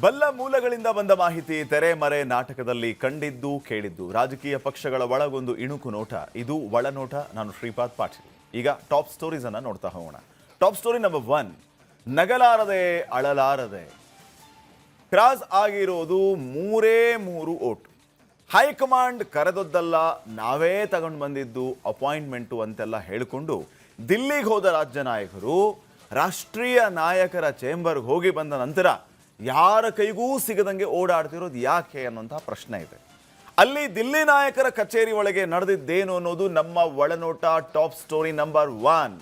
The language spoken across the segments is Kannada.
ಬಲ್ಲ ಮೂಲಗಳಿಂದ ಬಂದ ಮಾಹಿತಿ ತೆರೆಮರೆ ನಾಟಕದಲ್ಲಿ ಕಂಡಿದ್ದು ಕೇಳಿದ್ದು ರಾಜಕೀಯ ಪಕ್ಷಗಳ ಒಳಗೊಂದು ಇಣುಕು ನೋಟ. ಇದು ಒಳನೋಟ. ನಾನು ಶ್ರೀಪಾದ್ ಪಾಟೀಲ್. ಈಗ ಟಾಪ್ ಸ್ಟೋರೀಸ್ ಅನ್ನ ನೋಡ್ತಾ ಹೋಗೋಣ. Top story number 1, ನಗಲಾರದೆ ಅಳಲಾರದೆ. ಕ್ರಾಸ್ ಆಗಿರೋದು 3 ಓಟು. ಹೈಕಮಾಂಡ್ ಕರೆದೊದ್ದಲ್ಲ, ನಾವೇ ತಗೊಂಡು ಬಂದಿದ್ದು ಅಪಾಯಿಂಟ್ಮೆಂಟು ಅಂತೆಲ್ಲ ಹೇಳಿಕೊಂಡು ದಿಲ್ಲಿಗೆ ಹೋದ ರಾಜ್ಯ ನಾಯಕರು ರಾಷ್ಟ್ರೀಯ ನಾಯಕರ ಚೇಂಬರ್ಗೆ ಹೋಗಿ ಬಂದ ನಂತರ ಯಾರ ಕೈಗೂ ಸಿಗದಂಗೆ ಓಡಾಡ್ತಿರೋದು ಯಾಕೆ ಅನ್ನುವಂಥ ಪ್ರಶ್ನೆ ಇದೆ. ಅಲ್ಲಿ ದಿಲ್ಲಿ ನಾಯಕರ ಕಚೇರಿ ಒಳಗೆ ನಡೆದಿದ್ದೇನು ಅನ್ನೋದು ನಮ್ಮ ಒಳನೋಟ ಟಾಪ್ ಸ್ಟೋರಿ ನಂಬರ್ 1.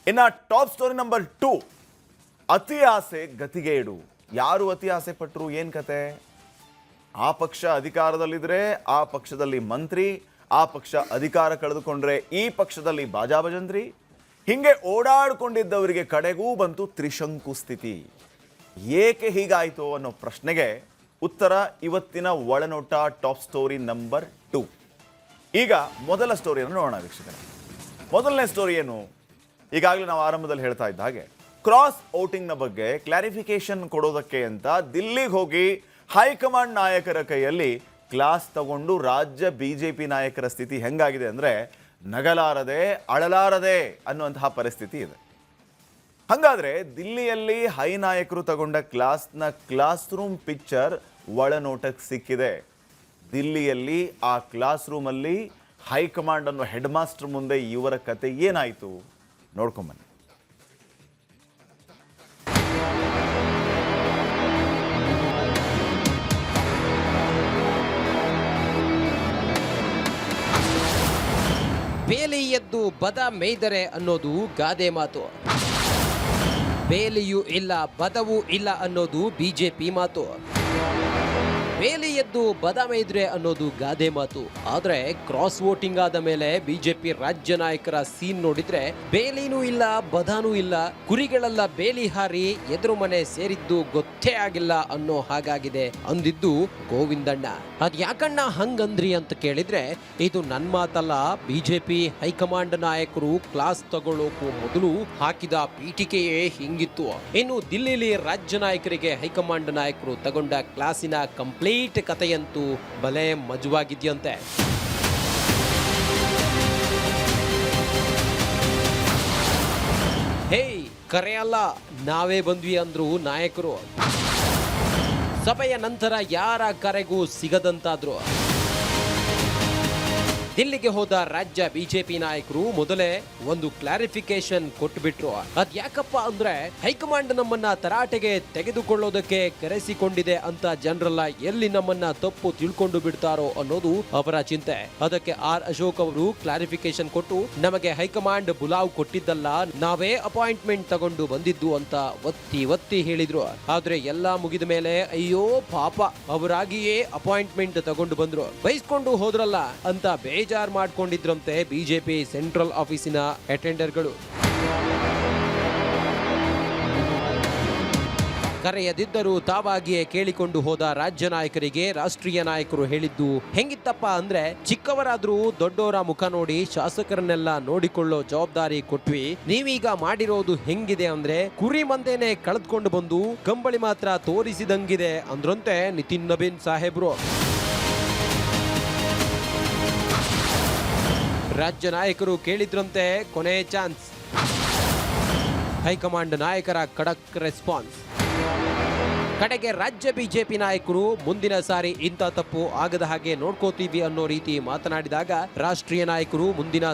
ಇನ್ನು ಟಾಪ್ ಸ್ಟೋರಿ ನಂಬರ್ 2, ಅತಿ ಆಸೆ ಗತಿಗೇಡು. ಯಾರು ಅತಿ ಆಸೆ ಪಟ್ಟರು, ಏನು ಕತೆ? ಆ ಪಕ್ಷ ಅಧಿಕಾರದಲ್ಲಿದ್ರೆ ಆ ಪಕ್ಷದಲ್ಲಿ ಮಂತ್ರಿ, ಆ ಪಕ್ಷ ಅಧಿಕಾರ ಕಳೆದುಕೊಂಡ್ರೆ ಈ ಪಕ್ಷದಲ್ಲಿ ಬಾಜಾಬಜಂತ್ರಿ, ಹಿಂಗೆ ಓಡಾಡಿಕೊಂಡಿದ್ದವರಿಗೆ ಕಡೆಗೂ ಬಂತು ತ್ರಿಶಂಕು ಸ್ಥಿತಿ. ಏಕೆ ಹೀಗಾಯಿತು ಅನ್ನೋ ಪ್ರಶ್ನೆಗೆ ಉತ್ತರ ಇವತ್ತಿನ ಒಳನೋಟ ಟಾಪ್ ಸ್ಟೋರಿ ನಂಬರ್ 2. ಈಗ ಮೊದಲ ಸ್ಟೋರಿಯನ್ನು ನೋಡೋಣ ವೀಕ್ಷಕರೇ. ಮೊದಲನೇ ಸ್ಟೋರಿ ಏನು? ಈಗಾಗಲೇ ನಾವು ಆರಂಭದಲ್ಲಿ ಹೇಳ್ತಾ ಇದ್ದ ಹಾಗೆ ಕ್ರಾಸ್ ವೋಟಿಂಗ್ನ ಬಗ್ಗೆ ಕ್ಲಾರಿಫಿಕೇಶನ್ ಕೊಡೋದಕ್ಕೆ ಅಂತ ದಿಲ್ಲಿಗೆ ಹೋಗಿ ಹೈಕಮಾಂಡ್ ನಾಯಕರ ಕೈಯಲ್ಲಿ ಕ್ಲಾಸ್ ತಗೊಂಡು ರಾಜ್ಯ ಬಿಜೆಪಿ ನಾಯಕರ ಸ್ಥಿತಿ ಹೆಂಗಾಗಿದೆ ಅಂದರೆ ನಗಲಾರದೆ ಅಳಲಾರದೆ ಅನ್ನುವಂತಹ ಪರಿಸ್ಥಿತಿ ಇದೆ. ಹಾಗಾದ್ರೆ ದಿಲ್ಲಿಯಲ್ಲಿ ಹೈ ನಾಯಕರು ತಗೊಂಡ ಕ್ಲಾಸ್ ರೂಮ್ ಪಿಕ್ಚರ್ ಒಳನೋಟಕ್ಕೆ ಸಿಕ್ಕಿದೆ. ದಿಲ್ಲಿಯಲ್ಲಿ ಆ ಕ್ಲಾಸ್ ರೂಮಲ್ಲಿ ಹೈಕಮಾಂಡ್ ಅನ್ನೋ ಹೆಡ್ ಮಾಸ್ಟರ್ ಮುಂದೆ ಇವರ ಕತೆ ಏನಾಯಿತು ನೋಡ್ಕೊಂಬನ್ನಿ. ಬೇಲಿ ಎದ್ದು ಬದ ಮೇಯ್ದರೆ ಅನ್ನೋದು ಗಾದೆ ಮಾತು. ಬೇಲಿಯೂ ಇಲ್ಲ ಬದವೂ ಇಲ್ಲ ಅನ್ನೋದು ಬಿಜೆಪಿ ಮಾತು. ಬೇಲಿ ಎದ್ದು ಬದ ಮೇಯ್ದ್ರೆ ಅನ್ನೋದು ಗಾದೆ ಮಾತು. ಆದ್ರೆ ಕ್ರಾಸ್ ವೋಟಿಂಗ್ ಆದ ಮೇಲೆ ಬಿಜೆಪಿ ರಾಜ್ಯ ನಾಯಕರ ಸೀನ್ ನೋಡಿದ್ರೆ ಬೇಲಿನೂ ಇಲ್ಲ ಬದಾನೂ ಇಲ್ಲ, ಕುರಿಗಳೆಲ್ಲ ಬೇಲಿ ಹಾರಿ ಎದುರು ಮನೆ ಸೇರಿದ್ದು ಗೊತ್ತೇ ಆಗಿಲ್ಲ ಅನ್ನೋ ಹಾಗಾಗಿದೆ ಅಂದಿದ್ದು ಗೋವಿಂದಣ್ಣ. ಅದ್ ಯಾಕಣ್ಣ ಹಂಗಂದ್ರಿ ಅಂತ ಕೇಳಿದ್ರೆ ಇದು ನನ್ ಮಾತಲ್ಲ, ಬಿಜೆಪಿ ಹೈಕಮಾಂಡ್ ನಾಯಕರು ಕ್ಲಾಸ್ ತಗೊಳ್ಳೋಕು ಮೊದಲು ಹಾಕಿದ ಪೀಠಿಕೆಯೇ ಹಿಂಗಿತ್ತು. ಇನ್ನು ದಿಲ್ಲಿಲಿ ರಾಜ್ಯ ನಾಯಕರಿಗೆ ಹೈಕಮಾಂಡ್ ನಾಯಕರು ತಗೊಂಡ ಕ್ಲಾಸಿನ ಕಂಪ್ಲೀಟ್ ಕಥೆಯಂತೂ ಬಲೆ ಮಜವಾಗಿದ್ಯಂತೆ. ಹೇ ಕರೆ ಅಲ್ಲ, ನಾವೇ ಬಂದ್ವಿ ಅಂದ್ರು ನಾಯಕರು. ಸಭೆಯ ನಂತರ ಯಾರ ಕರೆಗೂ ಸಿಗದಂತಾದ್ರು. ದಿಲ್ಲಿಗೆ ಹೋದ ರಾಜ್ಯ ಬಿಜೆಪಿ ನಾಯಕರು ಮೊದಲೇ ಒಂದು ಕ್ಲಾರಿಫಿಕೇಶನ್ ಕೊಟ್ಟುಬಿಟ್ರು. ಅದ್ ಯಾಕಪ್ಪ ಅಂದ್ರೆ ಹೈಕಮಾಂಡ್ ನಮ್ಮನ್ನ ತರಾಟೆಗೆ ತೆಗೆದುಕೊಳ್ಳೋದಕ್ಕೆ ಕರೆಸಿಕೊಂಡಿದೆ ಅಂತ ಜನರೆಲ್ಲ ಎಲ್ಲಿ ನಮ್ಮನ್ನ ತಪ್ಪು ತಿಳ್ಕೊಂಡು ಬಿಡ್ತಾರೋ ಅನ್ನೋದು ಅವರ ಚಿಂತೆ. ಅದಕ್ಕೆ ಆರ್ ಅಶೋಕ್ ಅವರು ಕ್ಲಾರಿಫಿಕೇಶನ್ ಕೊಟ್ಟು ನಮಗೆ ಹೈಕಮಾಂಡ್ ಬುಲಾವ್ ಕೊಟ್ಟಿದ್ದಲ್ಲ, ನಾವೇ ಅಪಾಯಿಂಟ್ಮೆಂಟ್ ತಗೊಂಡು ಬಂದಿದ್ದು ಅಂತ ಒತ್ತಿ ಹೇಳಿದ್ರು. ಆದ್ರೆ ಎಲ್ಲಾ ಮುಗಿದ ಮೇಲೆ ಅಯ್ಯೋ ಪಾಪ ಅವರಾಗಿಯೇ ಅಪಾಯಿಂಟ್ಮೆಂಟ್ ತಗೊಂಡು ಬಂದ್ರು, ಬಯಸ್ಕೊಂಡು ಹೋದ್ರಲ್ಲ ಅಂತ ಬೇಜಾರ್ ಮಾಡ್ಕೊಂಡಿದ್ರಂತೆ ಬಿಜೆಪಿ ಸೆಂಟ್ರಲ್ ಆಫೀಸಿನ ಅಟೆಂಡರ್ಗಳು. ಕರೆಯದಿದ್ದರೂ ತಾವಾಗಿಯೇ ಕೇಳಿಕೊಂಡು ಹೋದ ರಾಜ್ಯ ನಾಯಕರಿಗೆ ರಾಷ್ಟ್ರೀಯ ನಾಯಕರು ಹೇಳಿದ್ದು ಹೆಂಗಿತ್ತಪ್ಪ ಅಂದ್ರೆ, ಚಿಕ್ಕವರಾದ್ರೂ ದೊಡ್ಡವರ ಮುಖ ನೋಡಿ ಶಾಸಕರನ್ನೆಲ್ಲ ನೋಡಿಕೊಳ್ಳೋ ಜವಾಬ್ದಾರಿ ಕೊಟ್ವಿ. ನೀವೀಗ ಮಾಡಿರೋದು ಹೆಂಗಿದೆ ಅಂದ್ರೆ ಕುರಿ ಮಂದೇನೆ ಕಳೆದುಕೊಂಡು ಬಂದು ಕಂಬಳಿ ಮಾತ್ರ ತೋರಿಸಿದಂಗಿದೆ ಅಂದ್ರಂತೆ ನಿತಿನ್ ನಬೀನ್ ಸಾಹೇಬ್ರು. ರಾಜ್ಯ ನಾಯಕರು ಕೇಳಿದ್ರಂತೆ ಕೊನೆ ಚಾನ್ಸ್. ಹೈಕಮಾಂಡ್ ನಾಯಕರ ಖಡಕ್ ರೆಸ್ಪಾನ್ಸ್. ಕಡೆಗೆ ರಾಜ್ಯ ಬಿಜೆಪಿ ನಾಯಕರು ಮುಂದಿನ ಸಾರಿ ಇಂಥ ತಪ್ಪು ಆಗದ ಹಾಗೆ ನೋಡ್ಕೋತೀವಿ ಅನ್ನೋ ರೀತಿ ಮಾತನಾಡಿದಾಗ ರಾಷ್ಟ್ರೀಯ ನಾಯಕರು ಮುಂದಿನ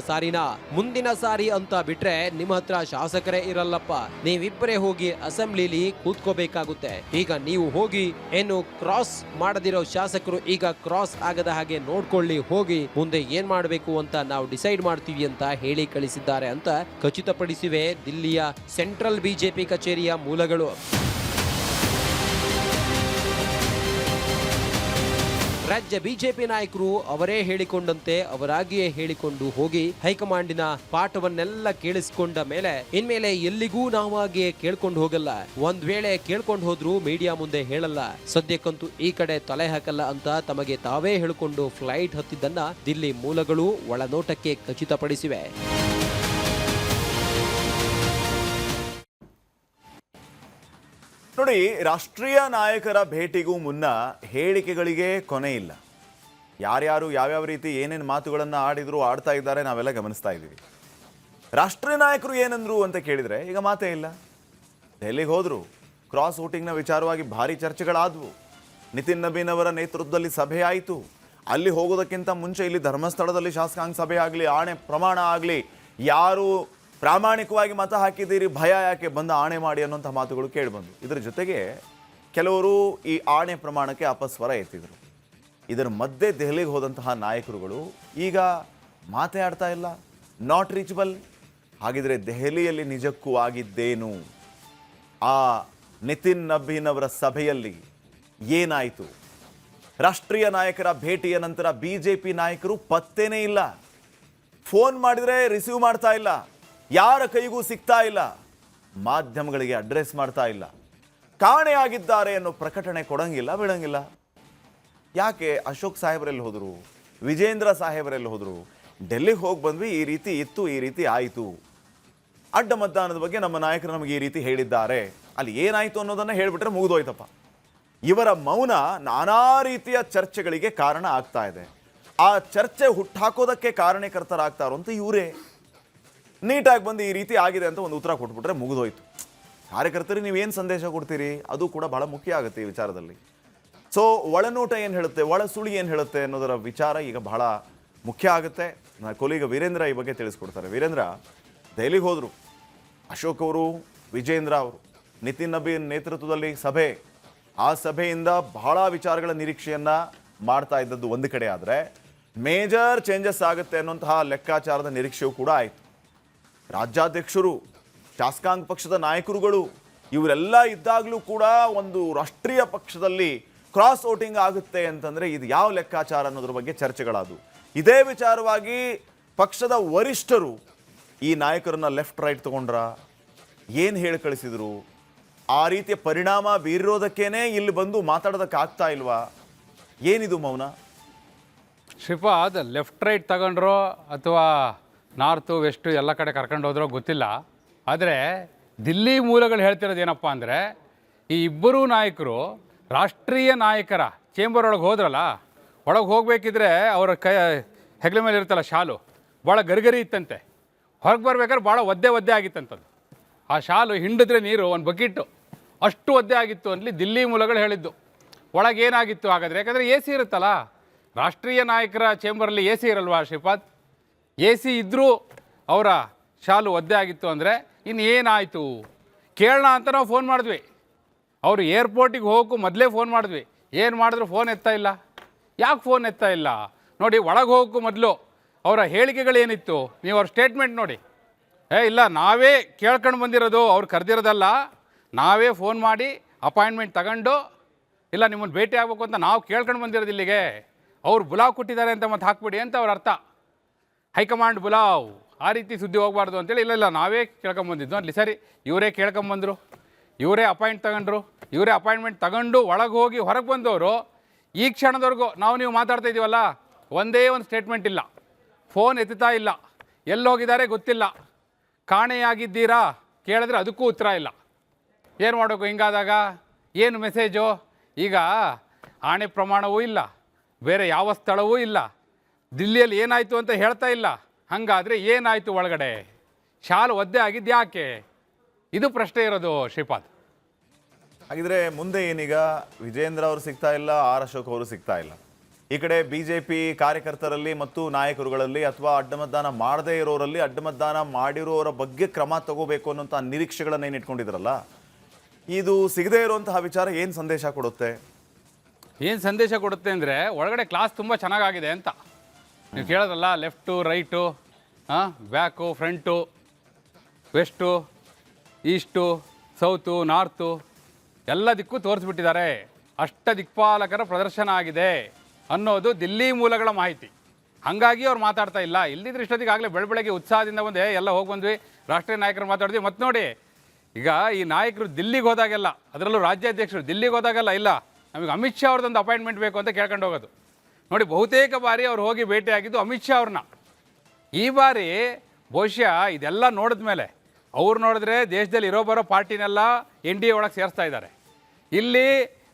ಸಾರಿ ಅಂತ ಬಿಟ್ರೆ ನಿಮ್ಮ ಹತ್ರ ಶಾಸಕರೇ ಇರಲ್ಲಪ್ಪ, ನೀವಿಬ್ಬರೇ ಹೋಗಿ ಅಸೆಂಬ್ಲಿಲಿ ಕೂತ್ಕೋಬೇಕಾಗುತ್ತೆ. ಈಗ ನೀವು ಹೋಗಿ ಏನು ಕ್ರಾಸ್ ಮಾಡದಿರೋ ಶಾಸಕರು ಈಗ ಕ್ರಾಸ್ ಆಗದ ಹಾಗೆ ನೋಡ್ಕೊಳ್ಳಿ, ಹೋಗಿ ಮುಂದೆ ಏನ್ ಮಾಡಬೇಕು ಅಂತ ನಾವು ಡಿಸೈಡ್ ಮಾಡ್ತೀವಿ ಅಂತ ಹೇಳಿ ಕಳಿಸಿದ್ದಾರೆ ಅಂತ ಖಚಿತಪಡಿಸಿವೆ ದಿಲ್ಲಿಯ ಸೆಂಟ್ರಲ್ ಬಿಜೆಪಿ ಕಚೇರಿಯ ಮೂಲಗಳು. ರಾಜ್ಯ ಬಿಜೆಪಿ ನಾಯಕರು ಅವರೇ ಹೇಳಿಕೊಂಡಂತೆ ಅವರಾಗಿಯೇ ಹೇಳಿಕೊಂಡು ಹೋಗಿ ಹೈಕಮಾಂಡಿನ ಪಾಠವನ್ನೆಲ್ಲ ಕೇಳಿಸಿಕೊಂಡ ಮೇಲೆ ಇನ್ಮೇಲೆ ಎಲ್ಲಿಗೂ ನಾವಾಗಿಯೇ ಕೇಳ್ಕೊಂಡು ಹೋಗಲ್ಲ. ಒಂದ್ ವೇಳೆ ಕೇಳ್ಕೊಂಡು ಹೋದ್ರು ಮೀಡಿಯಾ ಮುಂದೆ ಹೇಳಲ್ಲ, ಸದ್ಯಕ್ಕಂತೂ ಈ ಕಡೆ ತಲೆ ಹಾಕಲ್ಲ ಅಂತ ತಮಗೆ ತಾವೇ ಹೇಳಿಕೊಂಡು ಫ್ಲೈಟ್ ಹತ್ತಿದ್ದನ್ನ ದಿಲ್ಲಿ ಮೂಲಗಳು ಒಳನೋಟಕ್ಕೆ ಖಚಿತಪಡಿಸಿವೆ. ನೋಡಿ, ರಾಷ್ಟ್ರೀಯ ನಾಯಕರ ಭೇಟಿಗೂ ಮುನ್ನ ಹೇಳಿಕೆಗಳಿಗೆ ಕೊನೆ ಇಲ್ಲ. ಯಾರ್ಯಾರು ಯಾವ್ಯಾವ ರೀತಿ ಏನೇನು ಮಾತುಗಳನ್ನು ಆಡ್ತಾ ಇದ್ದಾರೆ ನಾವೆಲ್ಲ ಗಮನಿಸ್ತಾ ಇದ್ದೀವಿ. ರಾಷ್ಟ್ರೀಯ ನಾಯಕರು ಏನಂದ್ರು ಅಂತ ಕೇಳಿದರೆ ಈಗ ಮಾತೇ ಇಲ್ಲ. ದೆಹಲಿಗೆ ಹೋದರು, ಕ್ರಾಸ್ ವೋಟಿಂಗ್ನ ವಿಚಾರವಾಗಿ ಭಾರಿ ಚರ್ಚೆಗಳಾದವು. ನಿತಿನ್ ನಬೀನ್ ಅವರ ನೇತೃತ್ವದಲ್ಲಿ ಸಭೆ ಆಯಿತು. ಅಲ್ಲಿ ಹೋಗೋದಕ್ಕಿಂತ ಮುಂಚೆ ಇಲ್ಲಿ ಧರ್ಮಸ್ಥಳದಲ್ಲಿ ಶಾಸಕಾಂಗ ಸಭೆ ಆಗಲಿ, ಆಣೆ ಪ್ರಮಾಣ ಆಗಲಿ, ಯಾರು ಪ್ರಾಮಾಣಿಕವಾಗಿ ಮತ ಹಾಕಿದ್ದೀರಿ, ಭಯ ಯಾಕೆ, ಬಂದ ಆಣೆ ಮಾಡಿ ಅನ್ನೋಂಥ ಮಾತುಗಳು ಕೇಳಿಬಂದು. ಇದರ ಜೊತೆಗೆ ಕೆಲವರು ಈ ಆಣೆ ಪ್ರಮಾಣಕ್ಕೆ ಅಪಸ್ವರ ಎತ್ತಿದರು. ಇದರ ಮಧ್ಯೆ ದೆಹಲಿಗೆ ಹೋದಂತಹ ನಾಯಕರುಗಳು ಈಗ ಮಾತೇ ಆಡ್ತಾ ಇಲ್ಲ, ನಾಟ್ ರೀಚಬಲ್. ಹಾಗಿದ್ರೆ ದೆಹಲಿಯಲ್ಲಿ ನಿಜಕ್ಕೂ ಆಗಿದ್ದೇನು? ಆ ನಿತಿನ್ ನಬೀನ್ ಅವರ ಸಭೆಯಲ್ಲಿ ಏನಾಯಿತು? ರಾಷ್ಟ್ರೀಯ ನಾಯಕರ ಭೇಟಿಯ ನಂತರ ಬಿಜೆಪಿ ನಾಯಕರು ಪತ್ತೇನೇ ಇಲ್ಲ. ಫೋನ್ ಮಾಡಿದರೆ ರಿಸೀವ್ ಮಾಡ್ತಾ ಇಲ್ಲ, ಯಾರ ಕೈಗೂ ಸಿಗ್ತಾ ಇಲ್ಲ, ಮಾಧ್ಯಮಗಳಿಗೆ ಅಡ್ರೆಸ್ ಮಾಡ್ತಾ ಇಲ್ಲ, ಕಾಣೆಯಾಗಿದ್ದಾರೆ ಅನ್ನೋ ಪ್ರಕಟಣೆ ಕೊಡಂಗಿಲ್ಲ, ಬಿಡಂಗಿಲ್ಲ. ಯಾಕೆ? ಅಶೋಕ್ ಸಾಹೇಬರೆಲ್ಲಿ ಹೋದರು, ವಿಜೇಂದ್ರ ಸಾಹೇಬರೆಲ್ಲಿ ಹೋದರು? ಡೆಲ್ಲಿಗೆ ಹೋಗಿ ಬಂದ್ವಿ, ಈ ರೀತಿ ಇತ್ತು, ಈ ರೀತಿ ಆಯಿತು, ಅಡ್ಡ ಮತದಾನದ ಬಗ್ಗೆ ನಮ್ಮ ನಾಯಕರು ನಮಗೆ ಈ ರೀತಿ ಹೇಳಿದ್ದಾರೆ, ಅಲ್ಲಿ ಏನಾಯಿತು ಅನ್ನೋದನ್ನು ಹೇಳಿಬಿಟ್ರೆ ಮುಗಿದೋಯ್ತಪ್ಪ. ಇವರ ಮೌನ ನಾನಾ ರೀತಿಯ ಚರ್ಚೆಗಳಿಗೆ ಕಾರಣ ಆಗ್ತಾ ಇದೆ. ಆ ಚರ್ಚೆ ಹುಟ್ಟಾಕೋದಕ್ಕೆ ಕಾರಣಕರ್ತರಾಗ್ತಾರೋ ಅಂತ ಇವರೇ ನೀಟಾಗಿ ಬಂದು ಈ ರೀತಿ ಆಗಿದೆ ಅಂತ ಒಂದು ಉತ್ತರ ಕೊಟ್ಬಿಟ್ರೆ ಮುಗಿದೋಯ್ತು. ಕಾರ್ಯಕರ್ತರಿಗೆ ನೀವೇನು ಸಂದೇಶ ಕೊಡ್ತೀರಿ ಅದು ಕೂಡ ಬಹಳ ಮುಖ್ಯ ಆಗುತ್ತೆ ಈ ವಿಚಾರದಲ್ಲಿ. ಸೊ ಒಳನೋಟ ಏನು ಹೇಳುತ್ತೆ, ಒಳ ಸುಳಿ ಏನು ಹೇಳುತ್ತೆ ಅನ್ನೋದರ ವಿಚಾರ ಈಗ ಬಹಳ ಮುಖ್ಯ ಆಗುತ್ತೆ. ನನ್ನ ಕೊಲೀಗ ವೀರೇಂದ್ರ ಈ ಬಗ್ಗೆ ತಿಳಿಸ್ಕೊಡ್ತಾರೆ. ವೀರೇಂದ್ರ, ದೆಹಲಿಗೆ ಹೋದರು, ಅಶೋಕ್ ಅವರು, ವಿಜೇಂದ್ರ ಅವರು, ನಿತಿನ್ ನಬೀನ್ ನೇತೃತ್ವದಲ್ಲಿ ಸಭೆ. ಆ ಸಭೆಯಿಂದ ಬಹಳ ವಿಚಾರಗಳ ನಿರೀಕ್ಷೆಯನ್ನು ಮಾಡ್ತಾ ಇದ್ದದ್ದು ಒಂದು ಕಡೆ ಆದರೆ, ಮೇಜರ್ ಚೇಂಜಸ್ ಆಗುತ್ತೆ ಅನ್ನುವಂತಹ ಲೆಕ್ಕಾಚಾರದ ನಿರೀಕ್ಷೆಯೂ ಕೂಡ ಆಯಿತು. ರಾಜ್ಯಾಧ್ಯಕ್ಷರು, ಶಾಸಕಾಂಗ ಪಕ್ಷದ ನಾಯಕರುಗಳು ಇವರೆಲ್ಲ ಇದ್ದಾಗಲೂ ಕೂಡ ಒಂದು ರಾಷ್ಟ್ರೀಯ ಪಕ್ಷದಲ್ಲಿ ಕ್ರಾಸ್ ವೋಟಿಂಗ್ ಆಗುತ್ತೆ ಅಂತಂದರೆ ಇದು ಯಾವ ಲೆಕ್ಕಾಚಾರ ಅನ್ನೋದ್ರ ಬಗ್ಗೆ ಚರ್ಚೆಗಳಾದವು. ಇದೇ ವಿಚಾರವಾಗಿ ಪಕ್ಷದ ವರಿಷ್ಠರು ಈ ನಾಯಕರನ್ನ ಲೆಫ್ಟ್ ರೈಟ್ ತಗೊಂಡ್ರ, ಏನು ಹೇಳಿ ಕಳಿಸಿದ್ರು? ಆ ರೀತಿಯ ಪರಿಣಾಮ ಬೀರಿರೋದಕ್ಕೇನೆ ಇಲ್ಲಿ ಬಂದು ಮಾತಾಡೋದಕ್ಕಾಗ್ತಾ ಇಲ್ವಾ? ಏನಿದು ಮೌನ? ಶ್ರೀಪಾದ್, ಲೆಫ್ಟ್ ರೈಟ್ ತಗೊಂಡ್ರೋ ಅಥವಾ ನಾರ್ತು ವೆಸ್ಟು ಎಲ್ಲ ಕಡೆ ಕರ್ಕೊಂಡು ಹೋದ್ರೋ ಗೊತ್ತಿಲ್ಲ. ಆದರೆ ದಿಲ್ಲಿ ಮೂಲಗಳು ಹೇಳ್ತಿರೋದು ಏನಪ್ಪ ಅಂದರೆ, ಈ ಇಬ್ಬರೂ ನಾಯಕರು ರಾಷ್ಟ್ರೀಯ ನಾಯಕರ ಚೇಂಬರ್ ಒಳಗೆ ಹೋದ್ರಲ್ಲ, ಒಳಗೆ ಹೋಗಬೇಕಿದ್ರೆ ಅವರ ಹೆಗಲ ಮೇಲೆ ಇರುತ್ತಲ್ಲ ಶಾಲು, ಭಾಳ ಗರಿಗರಿ ಇತ್ತಂತೆ. ಹೊರಗೆ ಬರ್ಬೇಕಾದ್ರೆ ಭಾಳ ಒದ್ದೆ ಆಗಿತ್ತಂಥದ್ದು. ಆ ಶಾಲು ಹಿಂಡಿದ್ರೆ ನೀರು ಒಂದು ಬಕೆಟ್ಟು ಅಷ್ಟು ಒದ್ದೆ ಆಗಿತ್ತು ಅಂತಲಿ ದಿಲ್ಲಿ ಮೂಲಗಳು ಹೇಳಿದ್ದು. ಒಳಗೆ ಏನಾಗಿತ್ತು ಹಾಗಾದರೆ? ಯಾಕಂದರೆ ಎ ಸಿ ಇರುತ್ತಲ್ಲ, ರಾಷ್ಟ್ರೀಯ ನಾಯಕರ ಚೇಂಬರಲ್ಲಿ ಎ ಸಿ ಇರಲ್ವಾ ಶ್ರೀಪಾದ್? ಎ ಸಿ ಇದ್ದರೂ ಅವರ ಶಾಲು ಒದ್ದೆ ಆಗಿತ್ತು ಅಂದರೆ ಇನ್ನು ಏನಾಯಿತು ಕೇಳೋಣ ಅಂತ ನಾವು ಫೋನ್ ಮಾಡಿದ್ವಿ. ಅವರು ಏರ್ಪೋರ್ಟಿಗೆ ಹೋಗೋಕ್ಕೂ ಮೊದಲೇ ಫೋನ್ ಮಾಡಿದ್ವಿ. ಏನು ಮಾಡಿದ್ರು ಫೋನ್ ಎತ್ತಾ ಇಲ್ಲ. ಯಾಕೆ ಫೋನ್ ಎತ್ತಾ ಇಲ್ಲ ನೋಡಿ? ಒಳಗೆ ಹೋಗೋಕ್ಕೂ ಮೊದಲು ಅವರ ಹೇಳಿಕೆಗಳೇನಿತ್ತು ನೀವು ಅವ್ರ ಸ್ಟೇಟ್ಮೆಂಟ್ ನೋಡಿ. ಇಲ್ಲ, ನಾವೇ ಕೇಳ್ಕೊಂಡು ಬಂದಿರೋದು, ಅವ್ರು ಕರೆದಿರೋದಲ್ಲ, ನಾವೇ ಫೋನ್ ಮಾಡಿ ಅಪಾಯಿಂಟ್ಮೆಂಟ್ ತಗೊಂಡು ಇಲ್ಲ ನಿಮ್ಮನ್ನು ಭೇಟಿ ಆಗಬೇಕು ಅಂತ ನಾವು ಕೇಳ್ಕೊಂಡು ಬಂದಿರೋದು ಇಲ್ಲಿಗೆ, ಅವ್ರು ಬುಲಾವ್ ಕೊಟ್ಟಿದ್ದಾರೆ ಅಂತ ಮತ್ತೆ ಹಾಕ್ಬಿಡಿ ಅಂತ ಅವ್ರ ಅರ್ಥ. ಹೈಕಮಾಂಡ್ ಬುಲಾವ್, ಆ ರೀತಿ ಸುದ್ದಿ ಹೋಗಬಾರ್ದು ಅಂತೇಳಿ ಇಲ್ಲ ನಾವೇ ಕೇಳ್ಕೊಂಬಂದಿದ್ದು ಅಲ್ಲಿ. ಸರಿ, ಇವರೇ ಕೇಳ್ಕೊಂಬಂದರು, ಇವರೇ ಅಪಾಯಿಂಟ್ಮೆಂಟ್ ತಗೊಂಡು ಒಳಗೆ ಹೋಗಿ ಹೊರಗೆ ಬಂದವರು ಈ ಕ್ಷಣದವರೆಗೂ ನೀವು ಮಾತಾಡ್ತಾ ಇದ್ದೀವಲ್ಲ, ಒಂದೇ ಒಂದು ಸ್ಟೇಟ್ಮೆಂಟ್ ಇಲ್ಲ, ಫೋನ್ ಎತ್ತುತ್ತಾ ಇಲ್ಲ, ಎಲ್ಲಿ ಹೋಗಿದ್ದಾರೆ ಗೊತ್ತಿಲ್ಲ, ಕಾಣೆಯಾಗಿದ್ದೀರಾ ಕೇಳಿದ್ರೆ ಅದಕ್ಕೂ ಉತ್ತರ ಇಲ್ಲ. ಏನು ಮಾಡಬೇಕು ಹಿಂಗಾದಾಗ? ಏನು ಮೆಸೇಜು? ಈಗ ಆಣೆ ಪ್ರಮಾಣವೂ ಇಲ್ಲ, ಬೇರೆ ಯಾವ ಸ್ಥಳವೂ ಇಲ್ಲ, ದಿಲ್ಲಿಯಲ್ಲಿ ಏನಾಯಿತು ಅಂತ ಹೇಳ್ತಾ ಇಲ್ಲ. ಹಾಗಾದರೆ ಏನಾಯಿತು ಒಳಗಡೆ? ಶಾಲು ಒದ್ದೆ ಆಗಿದ್ದು ಯಾಕೆ? ಇದು ಪ್ರಶ್ನೆ ಇರೋದು ಶ್ರೀಪಾದ್. ಹಾಗಿದ್ರೆ ಮುಂದೆ ಏನೀಗ? ವಿಜೇಂದ್ರ ಅವರು ಸಿಗ್ತಾ ಇಲ್ಲ, ಆರ್ ಅಶೋಕ್ ಅವರು ಸಿಗ್ತಾ ಇಲ್ಲ. ಈ ಕಡೆ ಬಿಜೆಪಿ ಕಾರ್ಯಕರ್ತರಲ್ಲಿ ಮತ್ತು ನಾಯಕರುಗಳಲ್ಲಿ ಅಥವಾ ಅಡ್ಡಮತದಾನ ಮಾಡದೇ ಇರೋರಲ್ಲಿ ಅಡ್ಡಮತದಾನ ಮಾಡಿರೋರ ಬಗ್ಗೆ ಕ್ರಮ ತಗೋಬೇಕು ಅನ್ನೋಂಥ ನಿರೀಕ್ಷೆಗಳನ್ನ ಇಟ್ಕೊಂಡಿದ್ರಲ್ಲ, ಇದು ಸಿಗದೇ ಇರುವಂತಹ ವಿಚಾರ ಏನು ಸಂದೇಶ ಕೊಡುತ್ತೆ? ಏನು ಸಂದೇಶ ಕೊಡುತ್ತೆ ಅಂದರೆ, ಒಳಗಡೆ ಕ್ಲಾಸ್ ತುಂಬ ಚೆನ್ನಾಗಾಗಿದೆ ಅಂತ ನೀವು ಕೇಳೋದಲ್ಲ. Left, right, back, front, west, east, south, north ಎಲ್ಲ ದಿಕ್ಕು ತೋರಿಸ್ಬಿಟ್ಟಿದ್ದಾರೆ. ಅಷ್ಟ ದಿಕ್ಪಾಲಕರ ಪ್ರದರ್ಶನ ಆಗಿದೆ ಅನ್ನೋದು ದಿಲ್ಲಿ ಮೂಲಗಳ ಮಾಹಿತಿ. ಹಾಗಾಗಿ ಅವ್ರು ಮಾತಾಡ್ತಾ ಇಲ್ಲ. ಇಲ್ದಿದ್ರೆ ಇಷ್ಟೊತ್ತಿಗೆ ಆಗಲೇ ಬೆಳಗ್ಗೆ ಉತ್ಸಾಹದಿಂದ ಬಂದೆ ಎಲ್ಲ ಹೋಗಿ ಬಂದ್ವಿ, ರಾಷ್ಟ್ರೀಯ ನಾಯಕರು ಮಾತಾಡಿದ್ವಿ. ಮತ್ತು ನೋಡಿ, ಈಗ ಈ ನಾಯಕರು ದಿಲ್ಲಿಗೆ ಹೋದಾಗೆಲ್ಲ, ಅದರಲ್ಲೂ ರಾಜ್ಯಾಧ್ಯಕ್ಷರು ದಿಲ್ಲಿಗೆ ಹೋದಾಗೆಲ್ಲ ಇಲ್ಲ ನಮಗೆ ಅಮಿತ್ ಶಾ ಅವ್ರದ್ದೊಂದು ಅಪಾಯಿಂಟ್ಮೆಂಟ್ ಬೇಕು ಅಂತ ಕೇಳ್ಕೊಂಡು ಹೋಗೋದು ನೋಡಿ. ಬಹುತೇಕ ಬಾರಿ ಅವ್ರು ಹೋಗಿ ಭೇಟಿಯಾಗಿದ್ದು ಅಮಿತ್ ಶಾ ಅವ್ರನ್ನ. ಈ ಬಾರಿ ಬಹುಶಃ ಇದೆಲ್ಲ ನೋಡಿದ ಮೇಲೆ ಅವ್ರು ನೋಡಿದ್ರೆ ದೇಶದಲ್ಲಿ ಬರೋ ಪಾರ್ಟಿನೆಲ್ಲ NDA ಒಳಗೆ ಸೇರಿಸ್ತಾ ಇದ್ದಾರೆ. ಇಲ್ಲಿ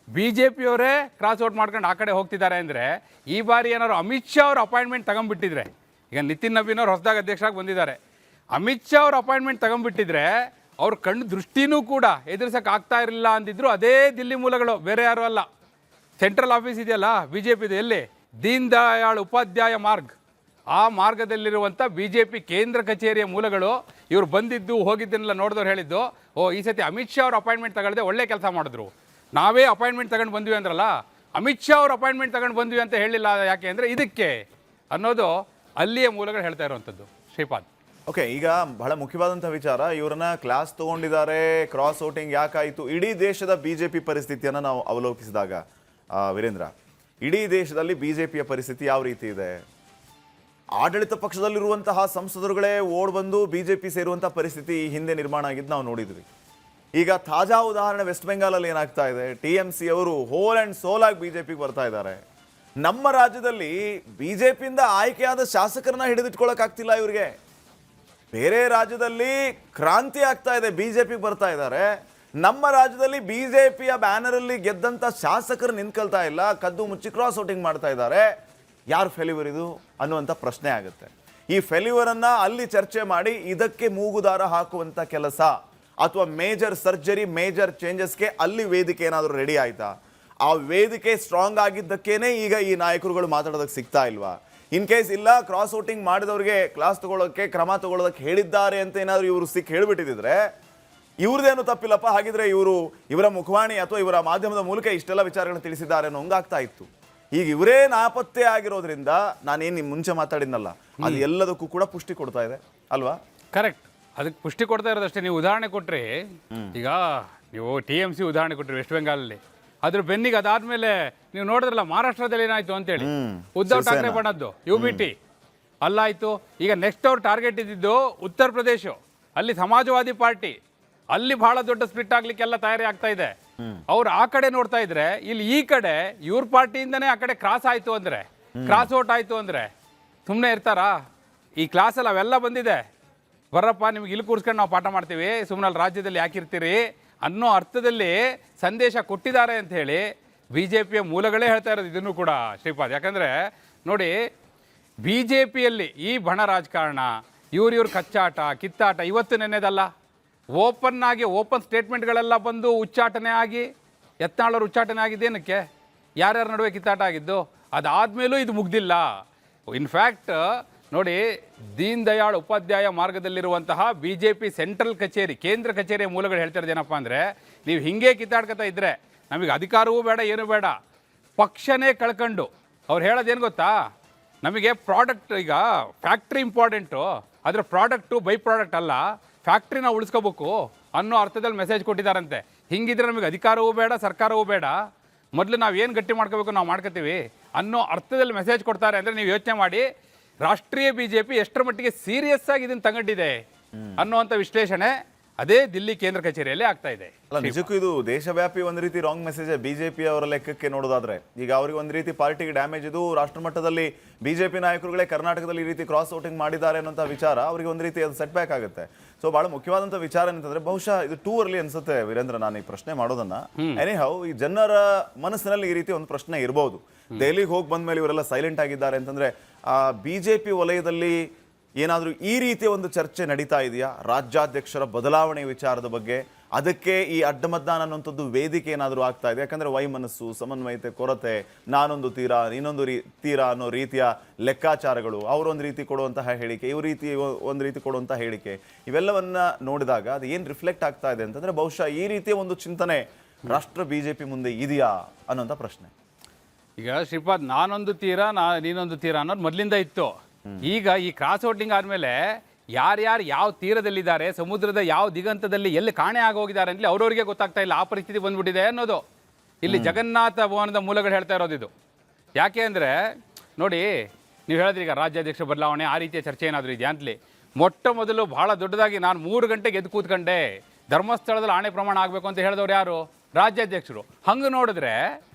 ಬಿ ಜೆ ಪಿಯವರೇ ಕ್ರಾಸ್ ಔಟ್ ಮಾಡ್ಕೊಂಡು ಆ ಕಡೆ ಹೋಗ್ತಿದ್ದಾರೆ ಅಂದರೆ ಈ ಬಾರಿ ಏನಾದ್ರು ಅಮಿತ್ ಶಾ ಅವ್ರ ಅಪಾಯಿಂಟ್ಮೆಂಟ್ ತಗೊಂಡ್ಬಿಟ್ಟಿದ್ರೆ, ಈಗ ನಿತಿನ್ ನವೀನ್ ಅವ್ರು ಹೊಸದಾಗಿ ಅಧ್ಯಕ್ಷರಾಗಿ ಬಂದಿದ್ದಾರೆ, ಅಮಿತ್ ಶಾ ಅವ್ರ ಅಪಾಯಿಂಟ್ಮೆಂಟ್ ತಗೊಂಡ್ಬಿಟ್ಟಿದ್ರೆ ಅವ್ರ ಕಣ್ಣು ದೃಷ್ಟಿನೂ ಕೂಡ ಎದುರಿಸೋಕೆ ಆಗ್ತಾ ಇರಲಿಲ್ಲ ಅಂದಿದ್ರು ಅದೇ ದಿಲ್ಲಿ ಮೂಲಗಳು, ಬೇರೆ ಯಾರು ಅಲ್ಲ. ಸೆಂಟ್ರಲ್ ಆಫೀಸ್ ಇದೆಯಲ್ಲ ಬಿ ಜೆ ಪಿದು, ಎಲ್ಲಿ ದೀನ್ ದಯಾಳ್ ಉಪಾಧ್ಯಾಯ ಮಾರ್ಗ್, ಆ ಮಾರ್ಗದಲ್ಲಿರುವಂಥ ಬಿ ಜೆ ಪಿ ಕೇಂದ್ರ ಕಚೇರಿಯ ಮೂಲಗಳು ಇವರು ಬಂದಿದ್ದು ಹೋಗಿದ್ದನ್ನೆಲ್ಲ ನೋಡಿದವ್ರು ಹೇಳಿದ್ದು, ಓ ಈ ಸತಿ ಅಮಿತ್ ಶಾ ಅವ್ರ ಅಪಾಯಿಂಟ್ಮೆಂಟ್ ತಗೊಳ್ಳದೆ ಒಳ್ಳೆ ಕೆಲಸ ಮಾಡಿದ್ರು, ನಾವೇ ಅಪಾಯಿಂಟ್ಮೆಂಟ್ ತಗೊಂಡು ಬಂದ್ವಿ ಅಂದ್ರಲ್ಲ, ಅಮಿತ್ ಶಾ ಅವ್ರ ಅಪಾಯಿಂಟ್ಮೆಂಟ್ ತಗೊಂಡು ಬಂದ್ವಿ ಅಂತ ಹೇಳಿಲ್ಲ ಯಾಕೆ ಅಂದರೆ ಇದಕ್ಕೆ ಅನ್ನೋದು ಅಲ್ಲಿಯ ಮೂಲಗಳು ಹೇಳ್ತಾ ಇರುವಂಥದ್ದು. ಶ್ರೀಪಾದ್, ಓಕೆ, ಈಗ ಬಹಳ ಮುಖ್ಯವಾದಂಥ ವಿಚಾರ, ಇವರನ್ನ ಕ್ಲಾಸ್ ತಗೊಂಡಿದ್ದಾರೆ, ಕ್ರಾಸ್ ವೋಟಿಂಗ್ ಯಾಕಾಯಿತು, ಇಡೀ ದೇಶದ ಬಿಜೆಪಿ ಪರಿಸ್ಥಿತಿಯನ್ನು ನಾವು ಅವಲೋಕಿಸಿದಾಗ ವೀರೇಂದ್ರ, ಇಡೀ ದೇಶದಲ್ಲಿ ಬಿಜೆಪಿಯ ಪರಿಸ್ಥಿತಿ ಯಾವ ರೀತಿ ಇದೆ? ಆಡಳಿತ ಪಕ್ಷದಲ್ಲಿರುವಂತಹ ಸಂಸದರುಗಳೇ ಓಡ್ ಬಂದು ಬಿಜೆಪಿ ಸೇರುವಂತಹ ಪರಿಸ್ಥಿತಿ ಈ ಹಿಂದೆ ನಿರ್ಮಾಣ ಆಗಿದ್ದು ನಾವು ನೋಡಿದ್ವಿ. ಈಗ ತಾಜಾ ಉದಾಹರಣೆ ವೆಸ್ಟ್ ಬೆಂಗಾಲಲ್ಲಿ ಏನಾಗ್ತಾ ಇದೆ, TMC ಅವರು ಹೋಲ್ ಅಂಡ್ ಸೋಲ್ ಆಗಿ ಬಿಜೆಪಿಗೆ ಬರ್ತಾ ಇದ್ದಾರೆ. ನಮ್ಮ ರಾಜ್ಯದಲ್ಲಿ ಬಿಜೆಪಿಯಿಂದ ಆಯ್ಕೆಯಾದ ಶಾಸಕರನ್ನ ಹಿಡಿದಿಟ್ಕೊಳ್ಳೋಕ್ಕಾಗ್ತಿಲ್ಲ ಇವರಿಗೆ. ಬೇರೆ ರಾಜ್ಯದಲ್ಲಿ ಕ್ರಾಂತಿ ಆಗ್ತಾ ಇದೆ, ಬಿಜೆಪಿಗೆ ಬರ್ತಾ ಇದ್ದಾರೆ. ನಮ್ಮ ರಾಜ್ಯದಲ್ಲಿ ಬಿಜೆಪಿಯ ಬ್ಯಾನರ್ ಅಲ್ಲಿ ಗೆದ್ದಂತ ಶಾಸಕರು ನಿಂತ್ಕೊಳ್ತಾ ಇಲ್ಲ, ಕದ್ದು ಮುಚ್ಚಿ ಕ್ರಾಸ್ ವೋಟಿಂಗ್ ಮಾಡ್ತಾ ಇದ್ದಾರೆ. ಯಾರು ಫೇಲ್ಯೂರ್ ಇದು ಅನ್ನುವಂಥ ಪ್ರಶ್ನೆ ಆಗುತ್ತೆ. ಈ ಫೇಲ್ಯೂರ್ ಅನ್ನ ಅಲ್ಲಿ ಚರ್ಚೆ ಮಾಡಿ ಇದಕ್ಕೆ ಮೂಗುದಾರ ಹಾಕುವಂತ ಕೆಲಸ ಅಥವಾ ಮೇಜರ್ ಸರ್ಜರಿ, ಮೇಜರ್ ಚೇಂಜಸ್ಗೆ ಅಲ್ಲಿ ವೇದಿಕೆ ಏನಾದರೂ ರೆಡಿ ಆಯ್ತಾ? ಆ ವೇದಿಕೆ ಸ್ಟ್ರಾಂಗ್ ಆಗಿದ್ದಕ್ಕೇನೆ ಈಗ ಈ ನಾಯಕರುಗಳು ಮಾತಾಡೋದಕ್ಕೆ ಸಿಗ್ತಾ ಇಲ್ವಾ? ಇನ್ ಕೇಸ್ ಇಲ್ಲ, ಕ್ರಾಸ್ ವೋಟಿಂಗ್ ಮಾಡಿದವ್ರಿಗೆ ಕ್ಲಾಸ್ ತಗೊಳ್ಳೋಕೆ ಕ್ರಮ ತಗೊಳ್ಳೋದಕ್ಕೆ ಹೇಳಿದ್ದಾರೆ ಅಂತ ಏನಾದರೂ ಇವರು ಹೇಳ್ಬಿಟ್ಟಿದ್ರೆ ಇವ್ರದ್ದೇನು ತಪ್ಪಿಲ್ಲಪ್ಪ, ಹಾಗಿದ್ರೆ ಇವರ ಮುಖವಾಣಿ ಅಥವಾ ಇವರ ಮಾಧ್ಯಮದ ಮೂಲಕ ಇಷ್ಟೆಲ್ಲ ವಿಚಾರಗಳನ್ನು ತಿಳಿಸಿದ್ದಾರೆ ಅನ್ನೋ ಹಂಗಾಗ್ತಾ ಇತ್ತು. ಈಗ ಇವರೇ ನಾಪತ್ತೆ ಆಗಿರೋದ್ರಿಂದ ನಾನೇನು ನಿಮ್ಮ ಮುಂಚೆ ಮಾತಾಡಿದ್ನಲ್ಲ, ಅದು ಎಲ್ಲದಕ್ಕೂ ಕೂಡ ಪುಷ್ಟಿ ಕೊಡ್ತಾ ಇದೆ ಅಲ್ವಾ? ಕರೆಕ್ಟ್, ಅದಕ್ಕೆ ಪುಷ್ಟಿ ಕೊಡ್ತಾ ಇರೋದಷ್ಟೇ. ನೀವು ಉದಾಹರಣೆ ಕೊಟ್ರಿ, ಈಗ ನೀವು TMC ಉದಾಹರಣೆ ಕೊಟ್ರಿ ವೆಸ್ಟ್ ಬೆಂಗಾಲಲ್ಲಿ, ಅದ್ರ ಬೆನ್ನಿಗೆ ಅದಾದ್ಮೇಲೆ ನೀವು ನೋಡಿದ್ರಲ್ಲ ಮಹಾರಾಷ್ಟ್ರದಲ್ಲಿ ಏನಾಯ್ತು ಅಂತೇಳಿ, ಉದ್ಧವ್ ಠಾಕ್ರೆ ಬಣ್ಣದ್ದು UBT ಅಲ್ಲಾಯ್ತು. ಈಗ ನೆಕ್ಸ್ಟ್ ಅವ್ರ ಟಾರ್ಗೆಟ್ ಇದ್ದಿದ್ದು ಉತ್ತರ ಪ್ರದೇಶ, ಅಲ್ಲಿ ಸಮಾಜವಾದಿ ಪಾರ್ಟಿ, ಅಲ್ಲಿ ಬಹಳ ದೊಡ್ಡ ಸ್ಪ್ಲಿಟ್ ಆಗ್ಲಿಕ್ಕೆಲ್ಲ ತಯಾರಿ ಆಗ್ತಾ ಇದೆ. ಅವ್ರು ಆ ಕಡೆ ನೋಡ್ತಾ ಇದ್ರೆ ಇಲ್ಲಿ ಈ ಕಡೆ ಇವ್ರ ಪಾರ್ಟಿಯಿಂದನೇ ಆ ಕಡೆ ಕ್ರಾಸ್ ಆಯ್ತು ಅಂದ್ರೆ, ಕ್ರಾಸ್ ಔಟ್ ಆಯ್ತು ಅಂದ್ರೆ ಸುಮ್ಮನೆ ಇರ್ತಾರಾ? ಈ ಕ್ಲಾಸಲ್ಲಿ ಅವೆಲ್ಲ ಬಂದಿದೆ, ಬರ್ರಪ್ಪ ನಿಮ್ಗೆ ಇಲ್ಲಿ ಕೂರ್ಸ್ಕೊಂಡು ನಾವು ಪಾಠ ಮಾಡ್ತೀವಿ, ಸುಮ್ಮನೆ ಅಲ್ಲಿ ರಾಜ್ಯದಲ್ಲಿ ಯಾಕಿರ್ತೀರಿ ಅನ್ನೋ ಅರ್ಥದಲ್ಲಿ ಸಂದೇಶ ಕೊಟ್ಟಿದ್ದಾರೆ ಅಂತ ಹೇಳಿ BJPಯ ಮೂಲಗಳೇ ಹೇಳ್ತಾ ಇರೋದು ಇದನ್ನು ಕೂಡ ಶ್ರೀಪಾದ್. ಯಾಕಂದರೆ ನೋಡಿ, BJPಯಲ್ಲಿ ಈ ಬಣ ರಾಜಕಾರಣ, ಇವ್ರ ಕಚ್ಚಾಟ ಕಿತ್ತಾಟ ಇವತ್ತು ನೆನ್ನೆದಲ್ಲ. ಓಪನ್ ಸ್ಟೇಟ್ಮೆಂಟ್ಗಳೆಲ್ಲ ಬಂದು ಉಚ್ಚಾಟನೆ ಆಗಿ, ಯತ್ನಾಳವ್ರು ಉಚ್ಚಾಟನೆ ಆಗಿದ್ದೇನಕ್ಕೆ, ಯಾರ್ಯಾರ ನಡುವೆ ಕಿತ್ತಾಟ ಆಗಿದ್ದು, ಅದಾದಮೇಲೂ ಇದು ಮುಗ್ದಿಲ್ಲ. ಇನ್ಫ್ಯಾಕ್ಟ್ ನೋಡಿ, ದೀನ್ ದಯಾಳ್ ಉಪಾಧ್ಯಾಯ ಮಾರ್ಗದಲ್ಲಿರುವಂತಹ BJP ಸೆಂಟ್ರಲ್ ಕಚೇರಿ, ಕೇಂದ್ರ ಕಚೇರಿಯ ಮೂಲಗಳು ಹೇಳ್ತಿರೋದು ಏನಪ್ಪ ಅಂದರೆ, ನೀವು ಹಿಂಗೆ ಕಿತ್ತಾಡ್ಕೊತಾ ಇದ್ದರೆ ನಮಗೆ ಅಧಿಕಾರವೂ ಬೇಡ, ಏನೂ ಬೇಡ, ಪಕ್ಷನೇ ಕಳ್ಕೊಂಡು ಅವ್ರು ಹೇಳೋದೇನು ಗೊತ್ತಾ, ನಮಗೆ ಪ್ರಾಡಕ್ಟ್, ಈಗ ಫ್ಯಾಕ್ಟ್ರಿ ಇಂಪಾರ್ಟೆಂಟು, ಅದರ ಪ್ರಾಡಕ್ಟು ಬೈ ಪ್ರಾಡಕ್ಟ್ ಅಲ್ಲ, ಫ್ಯಾಕ್ಟ್ರಿನ ಉಳಿಸ್ಕೋಬೇಕು ಅನ್ನೋ ಅರ್ಥದಲ್ಲಿ ಮೆಸೇಜ್ ಕೊಟ್ಟಿದ್ದಾರಂತೆ. ಹಿಂಗಿದ್ರೆ ನಮಗೆ ಅಧಿಕಾರವೂ ಬೇಡ, ಸರ್ಕಾರವೂ ಬೇಡ, ಮೊದಲು ನಾವು ಏನು ಗಟ್ಟಿ ಮಾಡ್ಕೋಬೇಕು ನಾವು ಮಾಡ್ಕೋತೀವಿ ಅನ್ನೋ ಅರ್ಥದಲ್ಲಿ ಮೆಸೇಜ್ ಕೊಡ್ತಾರೆ. ಅಂದರೆ ನೀವು ಯೋಚನೆ ಮಾಡಿ, ರಾಷ್ಟ್ರೀಯ BJP ಎಷ್ಟರ ಮಟ್ಟಿಗೆ ಸೀರಿಯಸ್ ಆಗಿ ಇದನ್ನು ತಗೊಂಡಿದೆ ಅನ್ನುವಂಥ ವಿಶ್ಲೇಷಣೆ ಅದೇ ದಿಲ್ಲಿ ಕೇಂದ್ರ ಕಚೇರಿಯಲ್ಲಿ ಆಗ್ತಾ ಇದೆ. ಅಲ್ಲ, ನಿಜಕ್ಕೂ ಇದು ದೇಶವ್ಯಾಪಿ ಒಂದು ರೀತಿ ರಾಂಗ್ ಮೆಸೇಜ್ ಬಿಜೆಪಿ ಅವರ ಲೆಕ್ಕಕ್ಕೆ ನೋಡೋದಾದ್ರೆ. ಈಗ ಅವ್ರಿಗೆ ಒಂದು ರೀತಿ ಪಾರ್ಟಿಗೆ ಡ್ಯಾಮೇಜ್, ಇದು ರಾಷ್ಟ್ರ ಮಟ್ಟದಲ್ಲಿ BJP ನಾಯಕರುಗಳೇ ಕರ್ನಾಟಕದಲ್ಲಿ ಈ ರೀತಿ ಕ್ರಾಸ್ ವೋಟಿಂಗ್ ಮಾಡಿದ್ದಾರೆ ಅನ್ನೋಂಥ ವಿಚಾರ ಅವರಿಗೆ ಒಂದು ರೀತಿ ಅದು ಸೆಟ್ ಬ್ಯಾಕ್ ಆಗುತ್ತೆ. ಸೊ ಬಹಳ ಮುಖ್ಯವಾದಂಥ ವಿಚಾರ ಏನಂತಂದ್ರೆ, ಬಹುಶಃ ಇದು ಟೂ ಅರ್ಲಿ ಅನ್ಸುತ್ತೆ ವೀರೇಂದ್ರ, ನಾನು ಈ ಪ್ರಶ್ನೆ ಮಾಡೋದನ್ನ. ಎನಿಹೌ, ಈ ಜನರ ಮನಸ್ಸಿನಲ್ಲಿ ಈ ರೀತಿ ಒಂದು ಪ್ರಶ್ನೆ ಇರಬಹುದು. ದೆಹಲಿಗೆ ಹೋಗಿ ಬಂದ್ಮೇಲೆ ಇವರೆಲ್ಲ ಸೈಲೆಂಟ್ ಆಗಿದ್ದಾರೆ ಅಂತಂದ್ರೆ, BJP ವಲಯದಲ್ಲಿ ಏನಾದರೂ ಈ ರೀತಿಯ ಒಂದು ಚರ್ಚೆ ನಡೀತಾ ಇದೆಯಾ ರಾಜ್ಯಾಧ್ಯಕ್ಷರ ಬದಲಾವಣೆ ವಿಚಾರದ ಬಗ್ಗೆ? ಅದಕ್ಕೆ ಈ ಅಡ್ಡಮತದಾನ ಅನ್ನುವಂಥದ್ದು ವೇದಿಕೆ ಏನಾದರೂ ಆಗ್ತಾ ಇದೆ? ಯಾಕಂದರೆ ವೈಮನಸ್ಸು, ಸಮನ್ವಯತೆ ಕೊರತೆ, ನಾನೊಂದು ತೀರಾ ನೀನೊಂದು ತೀರಾ ಅನ್ನೋ ರೀತಿಯ ಲೆಕ್ಕಾಚಾರಗಳು, ಅವರೊಂದು ರೀತಿ ಕೊಡುವಂತಹ ಹೇಳಿಕೆ, ಒಂದು ರೀತಿ ಕೊಡುವಂತಹ ಹೇಳಿಕೆ, ಇವೆಲ್ಲವನ್ನ ನೋಡಿದಾಗ ಅದು ಏನು ರಿಫ್ಲೆಕ್ಟ್ ಆಗ್ತಾ ಇದೆ ಅಂತಂದರೆ, ಬಹುಶಃ ಈ ರೀತಿಯ ಒಂದು ಚಿಂತನೆ ರಾಷ್ಟ್ರ BJP ಮುಂದೆ ಇದೆಯಾ ಅನ್ನೋಂಥ ಪ್ರಶ್ನೆ. ಈಗ ಶ್ರೀಪಾದ್, ನಾನೊಂದು ತೀರಾ ನೀನೊಂದು ತೀರಾ ಅನ್ನೋದು ಮೊದಲಿಂದ ಇತ್ತು. ಈಗ ಈ ಕ್ರಾಸ್ ವೋಟಿಂಗ್ ಆದಮೇಲೆ ಯಾರ್ಯಾರು ಯಾವ ತೀರದಲ್ಲಿದ್ದಾರೆ, ಸಮುದ್ರದ ಯಾವ ದಿಗಂತದಲ್ಲಿ ಎಲ್ಲಿ ಕಾಣೆ ಆಗೋಗಿದ್ದಾರೆ ಅಂತಲೇ ಅವ್ರವ್ರಿಗೆ ಗೊತ್ತಾಗ್ತಾ ಇಲ್ಲ. ಆ ಪರಿಸ್ಥಿತಿ ಬಂದ್ಬಿಟ್ಟಿದೆ ಅನ್ನೋದು ಇಲ್ಲಿ ಜಗನ್ನಾಥ ಭವನದ ಮೂಲಗಳು ಹೇಳ್ತಾ ಇರೋದು ಇದು. ಯಾಕೆ ಅಂದರೆ ನೋಡಿ, ನೀವು ಹೇಳಿದ್ರಿ ಈಗ ರಾಜ್ಯಾಧ್ಯಕ್ಷ ಬದಲಾವಣೆ, ಆ ರೀತಿಯ ಚರ್ಚೆ ಏನಾದರೂ ಇದೆಯಾ ಅಂತಲೇ. ಮೊಟ್ಟ ಮೊದಲು ಭಾಳ ದೊಡ್ಡದಾಗಿ ನಾನು 3 ಗಂಟೆಗೆ ಎದ್ದು ಕೂತ್ಕೊಂಡೆ, ಧರ್ಮಸ್ಥಳದಲ್ಲಿ ಆಣೆ ಪ್ರಮಾಣ ಆಗಬೇಕು ಅಂತ ಹೇಳಿದವ್ರು ಯಾರು? ರಾಜ್ಯಾಧ್ಯಕ್ಷರು. ಹಂಗೆ ನೋಡಿದ್ರೆ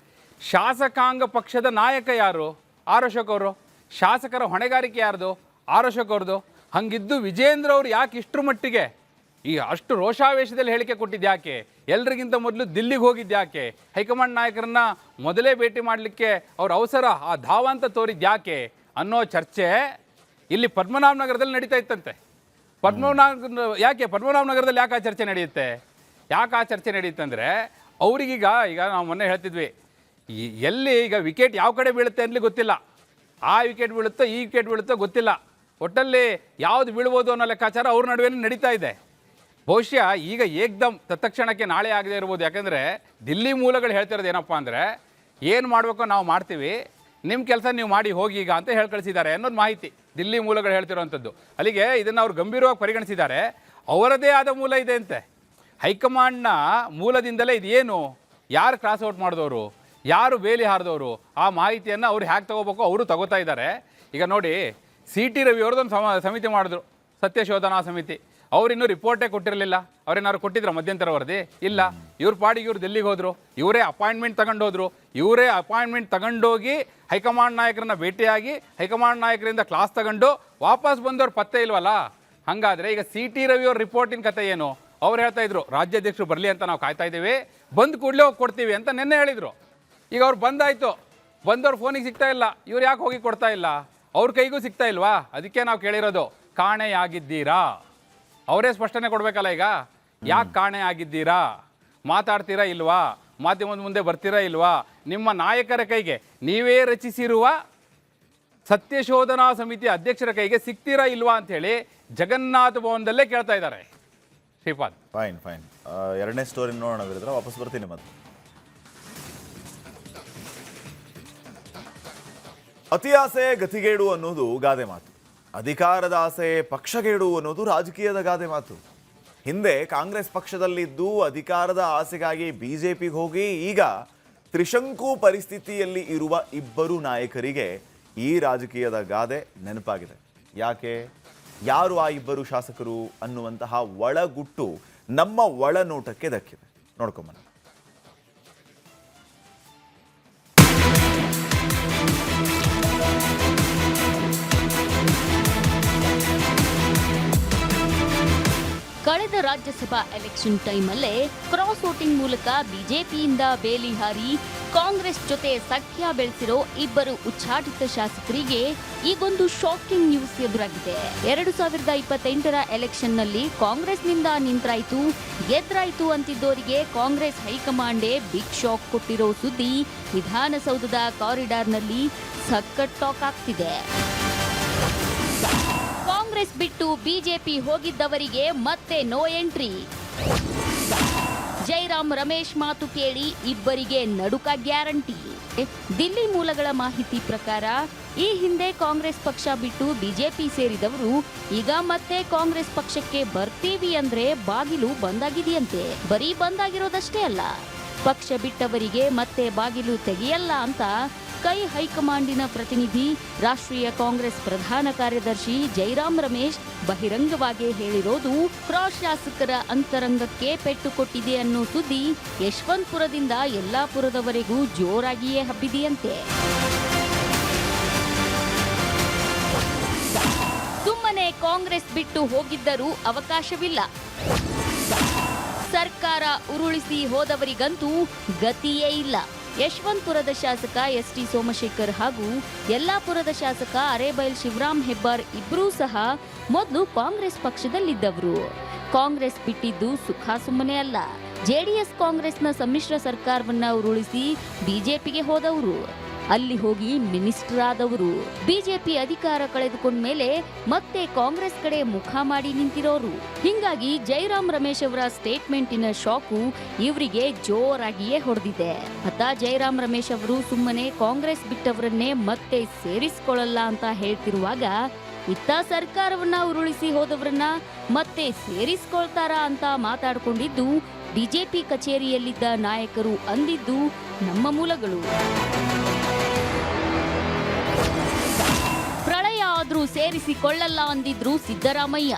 ಶಾಸಕಾಂಗ ಪಕ್ಷದ ನಾಯಕ ಯಾರು? ಆರ್ ಅಶೋಕ್ ಅವರು. ಶಾಸಕರ ಹೊಣೆಗಾರಿಕೆ ಯಾರ್ದು? ಆರ್ ಅಶೋಕ್ ಅವ್ರದ್ದು. ಹಂಗಿದ್ದು ವಿಜೇಂದ್ರ ಅವರು ಯಾಕೆ ಇಷ್ಟರ ಮಟ್ಟಿಗೆ ಈ ಅಷ್ಟು ರೋಷಾವೇಶದಲ್ಲಿ ಹೇಳಿಕೆ ಕೊಟ್ಟಿದ್ದು ಯಾಕೆ? ಎಲ್ರಿಗಿಂತ ಮೊದಲು ದಿಲ್ಲಿಗೆ ಹೋಗಿದ್ದು ಯಾಕೆ? ಹೈಕಮಾಂಡ್ ನಾಯಕರನ್ನ ಮೊದಲೇ ಭೇಟಿ ಮಾಡಲಿಕ್ಕೆ ಅವ್ರ ಅವಸರ ಆ ಧಾವಂತ ತೋರಿದ್ದು ಯಾಕೆ ಅನ್ನೋ ಚರ್ಚೆ ಇಲ್ಲಿ ಪದ್ಮನಾಭ ನಗರದಲ್ಲಿ ನಡೀತಾ ಇತ್ತಂತೆ. ಯಾಕೆ ಪದ್ಮನಾಭ ನಗರದಲ್ಲಿ ಯಾಕೆ ಆ ಚರ್ಚೆ ನಡೆಯುತ್ತೆ? ಯಾಕೆ ಆ ಚರ್ಚೆ ನಡೆಯುತ್ತೆ ಅಂದರೆ ಅವ್ರಿಗೀಗ ನಾವು ಮೊನ್ನೆ ಹೇಳ್ತಿದ್ವಿ, ಎಲ್ಲಿ ಈಗ ವಿಕೆಟ್ ಯಾವ ಕಡೆ ಬೀಳುತ್ತೆ ಅಂತಲೇ ಗೊತ್ತಿಲ್ಲ. ಆ ವಿಕೆಟ್ ಬೀಳುತ್ತೋ ಈ ವಿಕೆಟ್ ಬೀಳುತ್ತೋ ಗೊತ್ತಿಲ್ಲ. ಒಟ್ಟಲ್ಲಿ ಯಾವುದು ಬೀಳ್ಬೋದು ಅನ್ನೋ ಲೆಕ್ಕಾಚಾರ ಅವ್ರ ನಡುವೆ ನಡೀತಾ ಇದೆ. ಬಹುಶಃ ಈಗ ಏಕ್ದಮ್ ತತ್ಕ್ಷಣಕ್ಕೆ ನಾಳೆ ಆಗದೆ ಇರ್ಬೋದು. ಯಾಕಂದರೆ ದಿಲ್ಲಿ ಮೂಲಗಳು ಹೇಳ್ತಿರೋದು ಏನಪ್ಪ ಅಂದರೆ, ಏನು ಮಾಡಬೇಕೋ ನಾವು ಮಾಡ್ತೀವಿ, ನಿಮ್ಮ ಕೆಲಸ ನೀವು ಮಾಡಿ ಹೋಗಿ ಈಗ ಅಂತ ಹೇಳಿ ಕಳಿಸಿದ್ದಾರೆ ಅನ್ನೋದು ಮಾಹಿತಿ ದಿಲ್ಲಿ ಮೂಲಗಳು ಹೇಳ್ತಿರೋವಂಥದ್ದು. ಅಲ್ಲಿಗೆ ಇದನ್ನು ಅವ್ರು ಗಂಭೀರವಾಗಿ ಪರಿಗಣಿಸಿದ್ದಾರೆ. ಅವರದೇ ಆದ ಮೂಲ ಇದೆ ಅಂತೆ. ಹೈಕಮಾಂಡ್ನ ಮೂಲದಿಂದಲೇ ಇದೇನು, ಯಾರು ಕ್ರಾಸ್ ಔಟ್ ಮಾಡಿದವರು, ಯಾರು ಬೇಲಿ ಹಾರಿದವರು, ಆ ಮಾಹಿತಿಯನ್ನು ಅವ್ರು ಹ್ಯಾಕ್ ತಗೋಬೇಕು ಅವರು ತಗೋತಾ ಇದ್ದಾರೆ. ಈಗ ನೋಡಿ, CT ರವಿ ಅವ್ರದ್ದೊಂದು ಸಮಿತಿ ಮಾಡಿದ್ರು, ಸತ್ಯಶೋಧನಾ ಸಮಿತಿ. ಅವರಿನ್ನೂ ರಿಪೋರ್ಟೇ ಕೊಟ್ಟಿರಲಿಲ್ಲ. ಅವ್ರೇನಾದ್ರು ಕೊಟ್ಟಿದ್ರು ಮಧ್ಯಂತರ ವರದಿ? ಇಲ್ಲ. ಇವ್ರ ಪಾಡಿಗೆ ಇವ್ರು ದಿಲ್ಲಿಗೆ ಹೋದರು, ಇವರೇ ಅಪಾಯಿಂಟ್ಮೆಂಟ್ ತಗೊಂಡೋದ್ರು. ಇವರೇ ಅಪಾಯಿಂಟ್ಮೆಂಟ್ ತಗೊಂಡೋಗಿ ಹೈಕಮಾಂಡ್ ನಾಯಕರನ್ನ ಭೇಟಿಯಾಗಿ ಹೈಕಮಾಂಡ್ ನಾಯಕರಿಂದ ಕ್ಲಾಸ್ ತಗೊಂಡು ವಾಪಸ್ ಬಂದವ್ರು ಪತ್ತೆ ಇಲ್ವಲ್ಲ. ಹಾಗಾದರೆ ಈಗ CT ರವಿ ಅವ್ರ ರಿಪೋರ್ಟಿನ ಕತೆ ಏನು? ಅವ್ರು ಹೇಳ್ತಾ ಇದ್ರು, ರಾಜ್ಯಾಧ್ಯಕ್ಷರು ಬರಲಿ ಅಂತ ನಾವು ಕಾಯ್ತಾ ಇದ್ದೀವಿ, ಬಂದು ಕೂಡಲೇ ಹೋಗಿ ಕೊಡ್ತೀವಿ ಅಂತ ನಿನ್ನೆ ಹೇಳಿದರು. ಈಗ ಅವ್ರು ಬಂದಾಯಿತು, ಬಂದವ್ರು ಫೋನಿಗೆ ಸಿಗ್ತಾ ಇಲ್ಲ. ಇವ್ರು ಯಾಕೆ ಹೋಗಿ ಕೊಡ್ತಾ ಇಲ್ಲ? ಅವ್ರ ಕೈಗೂ ಸಿಗ್ತಾ ಇಲ್ವಾ? ಅದಕ್ಕೆ ನಾವು ಕೇಳಿರೋದು, ಕಾಣೆಯಾಗಿದ್ದೀರಾ? ಅವರೇ ಸ್ಪಷ್ಟನೆ ಕೊಡಬೇಕಲ್ಲ. ಈಗ ಯಾಕೆ ಕಾಣೆ ಆಗಿದ್ದೀರಾ? ಮಾತಾಡ್ತೀರಾ ಇಲ್ವಾ? ಮಾಧ್ಯಮದ ಮುಂದೆ ಬರ್ತೀರಾ ಇಲ್ವಾ? ನಿಮ್ಮ ನಾಯಕರ ಕೈಗೆ, ನೀವೇ ರಚಿಸಿರುವ ಸತ್ಯಶೋಧನಾ ಸಮಿತಿ ಅಧ್ಯಕ್ಷರ ಕೈಗೆ ಸಿಗ್ತೀರಾ ಇಲ್ವಾ ಅಂಥೇಳಿ ಜಗನ್ನಾಥ ಭವನದಲ್ಲೇ ಕೇಳ್ತಾ ಇದ್ದಾರೆ ಶ್ರೀಪಾದ್. ಫೈನ್. ಎರಡನೇ ಸ್ಟೋರಿ ನೋಡೋಣ ವೀರೇಂದ್ರ, ವಾಪಸ್ ಬರ್ತೀನಿ ಮತ್ತೆ. ಅತಿ ಆಸೆ ಗತಿಗೇಡು ಅನ್ನೋದು ಗಾದೆ ಮಾತು. ಅಧಿಕಾರದ ಆಸೆ ಪಕ್ಷಗೇಡು ಅನ್ನೋದು ರಾಜಕೀಯದ ಗಾದೆ ಮಾತು. ಹಿಂದೆ ಕಾಂಗ್ರೆಸ್ ಪಕ್ಷದಲ್ಲಿದ್ದು ಅಧಿಕಾರದ ಆಸೆಗಾಗಿ ಬಿಜೆಪಿಗೆ ಹೋಗಿ ಈಗ ತ್ರಿಶಂಕು ಪರಿಸ್ಥಿತಿಯಲ್ಲಿ ಇರುವ ಇಬ್ಬರು ನಾಯಕರಿಗೆ ಈ ರಾಜಕೀಯದ ಗಾದೆ ನೆನಪಾಗಿದೆ. ಯಾಕೆ, ಯಾರು ಆ ಇಬ್ಬರು ಶಾಸಕರು ಅನ್ನುವಂತಹ ಒಳಗುಟ್ಟು ನಮ್ಮ ಒಳನೋಟಕ್ಕೆ ದಕ್ಕಿದೆ. ನೋಡ್ಕೊಂಬನ. ಕಳೆದ ರಾಜ್ಯಸಭಾ ಎಲೆಕ್ಷನ್ ಟೈಮಲ್ಲೇ ಕ್ರಾಸ್ ವೋಟಿಂಗ್ ಮೂಲಕ ಬಿಜೆಪಿಯಿಂದ ಬೇಲಿ ಹಾರಿ ಕಾಂಗ್ರೆಸ್ ಜೊತೆ ಸಖ್ಯ ಬೆಳೆಸಿರೋ ಇಬ್ಬರು ಉಚ್ಚಾಟಿತ ಶಾಸಕರಿಗೆ ಈಗೊಂದು ಶಾಕಿಂಗ್ ನ್ಯೂಸ್ ಎದುರಾಗಿದೆ. 2028ರ ಎಲೆಕ್ಷನ್ನಲ್ಲಿ ಕಾಂಗ್ರೆಸ್ನಿಂದ ನಿಂತ್ರಾಯ್ತು ಗೆದ್ರಾಯ್ತು ಅಂತಿದ್ದೋರಿಗೆ ಕಾಂಗ್ರೆಸ್ ಹೈಕಮಾಂಡೇ ಬಿಗ್ ಶಾಕ್ ಕೊಟ್ಟಿರೋ ಸುದ್ದಿ ವಿಧಾನಸೌಧದ ಕಾರಿಡಾರ್ನಲ್ಲಿ ಸಖತ್ ಟಾಕ್ ಆಗ್ತಿದೆ. ಕಾಂಗ್ರೆಸ್ ಬಿಟ್ಟು ಬಿಜೆಪಿ ಹೋಗಿದ್ದವರಿಗೆ ಮತ್ತೆ ನೋ ಎಂಟ್ರಿ. ಜೈರಾಮ್ ರಮೇಶ್ ಮಾತು ಕೇಳಿ ಇಬ್ಬರಿಗೆ ನಡುಕ ಗ್ಯಾರಂಟಿ. ದಿಲ್ಲಿ ಮೂಲಗಳ ಮಾಹಿತಿ ಪ್ರಕಾರ ಈ ಹಿಂದೆ ಕಾಂಗ್ರೆಸ್ ಪಕ್ಷ ಬಿಟ್ಟು ಬಿಜೆಪಿ ಸೇರಿದವರು ಈಗ ಮತ್ತೆ ಕಾಂಗ್ರೆಸ್ ಪಕ್ಷಕ್ಕೆ ಬರ್ತೀವಿ ಅಂದ್ರೆ ಬಾಗಿಲು ಬಂದಾಗಿದೆಯಂತೆ. ಬರೀ ಬಂದಾಗಿರೋದಷ್ಟೇ ಅಲ್ಲ, ಪಕ್ಷ ಬಿಟ್ಟವರಿಗೆ ಮತ್ತೆ ಬಾಗಿಲು ತೆಗೆಯಲ್ಲ ಅಂತ ಕೈ ಹೈಕಮಾಂಡಿನ ಪ್ರತಿನಿಧಿ ರಾಷ್ಟ್ರೀಯ ಕಾಂಗ್ರೆಸ್ ಪ್ರಧಾನ ಕಾರ್ಯದರ್ಶಿ ಜೈರಾಮ್ ರಮೇಶ್ ಬಹಿರಂಗವಾಗಿ ಹೇಳಿರೋದು ಕ್ರಾಸ್ ಶಾಸಕರ ಅಂತರಂಗಕ್ಕೆ ಪೆಟ್ಟು ಕೊಟ್ಟಿದೆ ಅನ್ನೋ ಸುದ್ದಿ ಯಶವಂತಪುರದಿಂದ ಯಲ್ಲಾಪುರದವರೆಗೂ ಜೋರಾಗಿಯೇ ಹಬ್ಬಿದೆಯಂತೆ. ಸುಮ್ಮನೆ ಕಾಂಗ್ರೆಸ್ ಬಿಟ್ಟು ಹೋಗಿದ್ದರೂ ಅವಕಾಶವಿಲ್ಲ. ಸರ್ಕಾರ ಉರುಳಿಸಿ ಹೋದವರಿಗಂತೂ ಗತಿಯೇ ಇಲ್ಲ. ಯಶವಂತಪುರದ ಶಾಸಕ ST ಸೋಮಶೇಖರ್ ಹಾಗೂ ಯಲ್ಲಾಪುರದ ಶಾಸಕ ಅರೇಬೈಲ್ ಶಿವರಾಮ್ ಹೆಬ್ಬಾರ್ ಇಬ್ಬರೂ ಸಹ ಮೊದಲು ಕಾಂಗ್ರೆಸ್ ಪಕ್ಷದಲ್ಲಿದ್ದವರು. ಕಾಂಗ್ರೆಸ್ ಬಿಟ್ಟಿದ್ದು ಸುಖ ಸುಮ್ಮನೆ ಅಲ್ಲ. JDS ಕಾಂಗ್ರೆಸ್ನ ಸಮ್ಮಿಶ್ರ ಸರ್ಕಾರವನ್ನ ಉರುಳಿಸಿ ಬಿಜೆಪಿಗೆ ಹೋದವರು, ಅಲ್ಲಿ ಹೋಗಿ ಮಿನಿಸ್ಟರ್ ಆದವರು, ಬಿಜೆಪಿ ಅಧಿಕಾರ ಕಳೆದುಕೊಂಡ ಮೇಲೆ ಮತ್ತೆ ಕಾಂಗ್ರೆಸ್ ಕಡೆ ಮುಖ ಮಾಡಿ ನಿಂತಿರೋರು. ಹಿಂಗಾಗಿ ಜೈರಾಮ್ ರಮೇಶ್ ಅವರ ಸ್ಟೇಟ್ಮೆಂಟಿನ ಶಾಕು ಇವರಿಗೆ ಜೋರಾಗಿಯೇ ಹೊಡೆದಿದೆ. ಅತ್ತ ಜೈರಾಮ್ ರಮೇಶ್ ಅವರು ಸುಮ್ಮನೆ ಕಾಂಗ್ರೆಸ್ ಬಿಟ್ಟವರನ್ನೇ ಮತ್ತೆ ಸೇರಿಸಿಕೊಳ್ಳಲ್ಲ ಅಂತ ಹೇಳ್ತಿರುವಾಗ, ಇತ್ತ ಸರ್ಕಾರವನ್ನ ಉರುಳಿಸಿ ಹೋದವರನ್ನ ಮತ್ತೆ ಸೇರಿಸಿಕೊಳ್ತಾರಾ ಅಂತ ಮಾತಾಡಿಕೊಂಡಿದ್ದು ಬಿಜೆಪಿ ಕಚೇರಿಯಲ್ಲಿದ್ದ ನಾಯಕರು ಅಂದಿದ್ದು ನಮ್ಮ ಮೂಲಗಳು. ಪ್ರಳಯ ಆದ್ರೂ ಸೇರಿಸಿಕೊಳ್ಳಲ್ಲ ಅಂದಿದ್ರು ಸಿದ್ದರಾಮಯ್ಯ.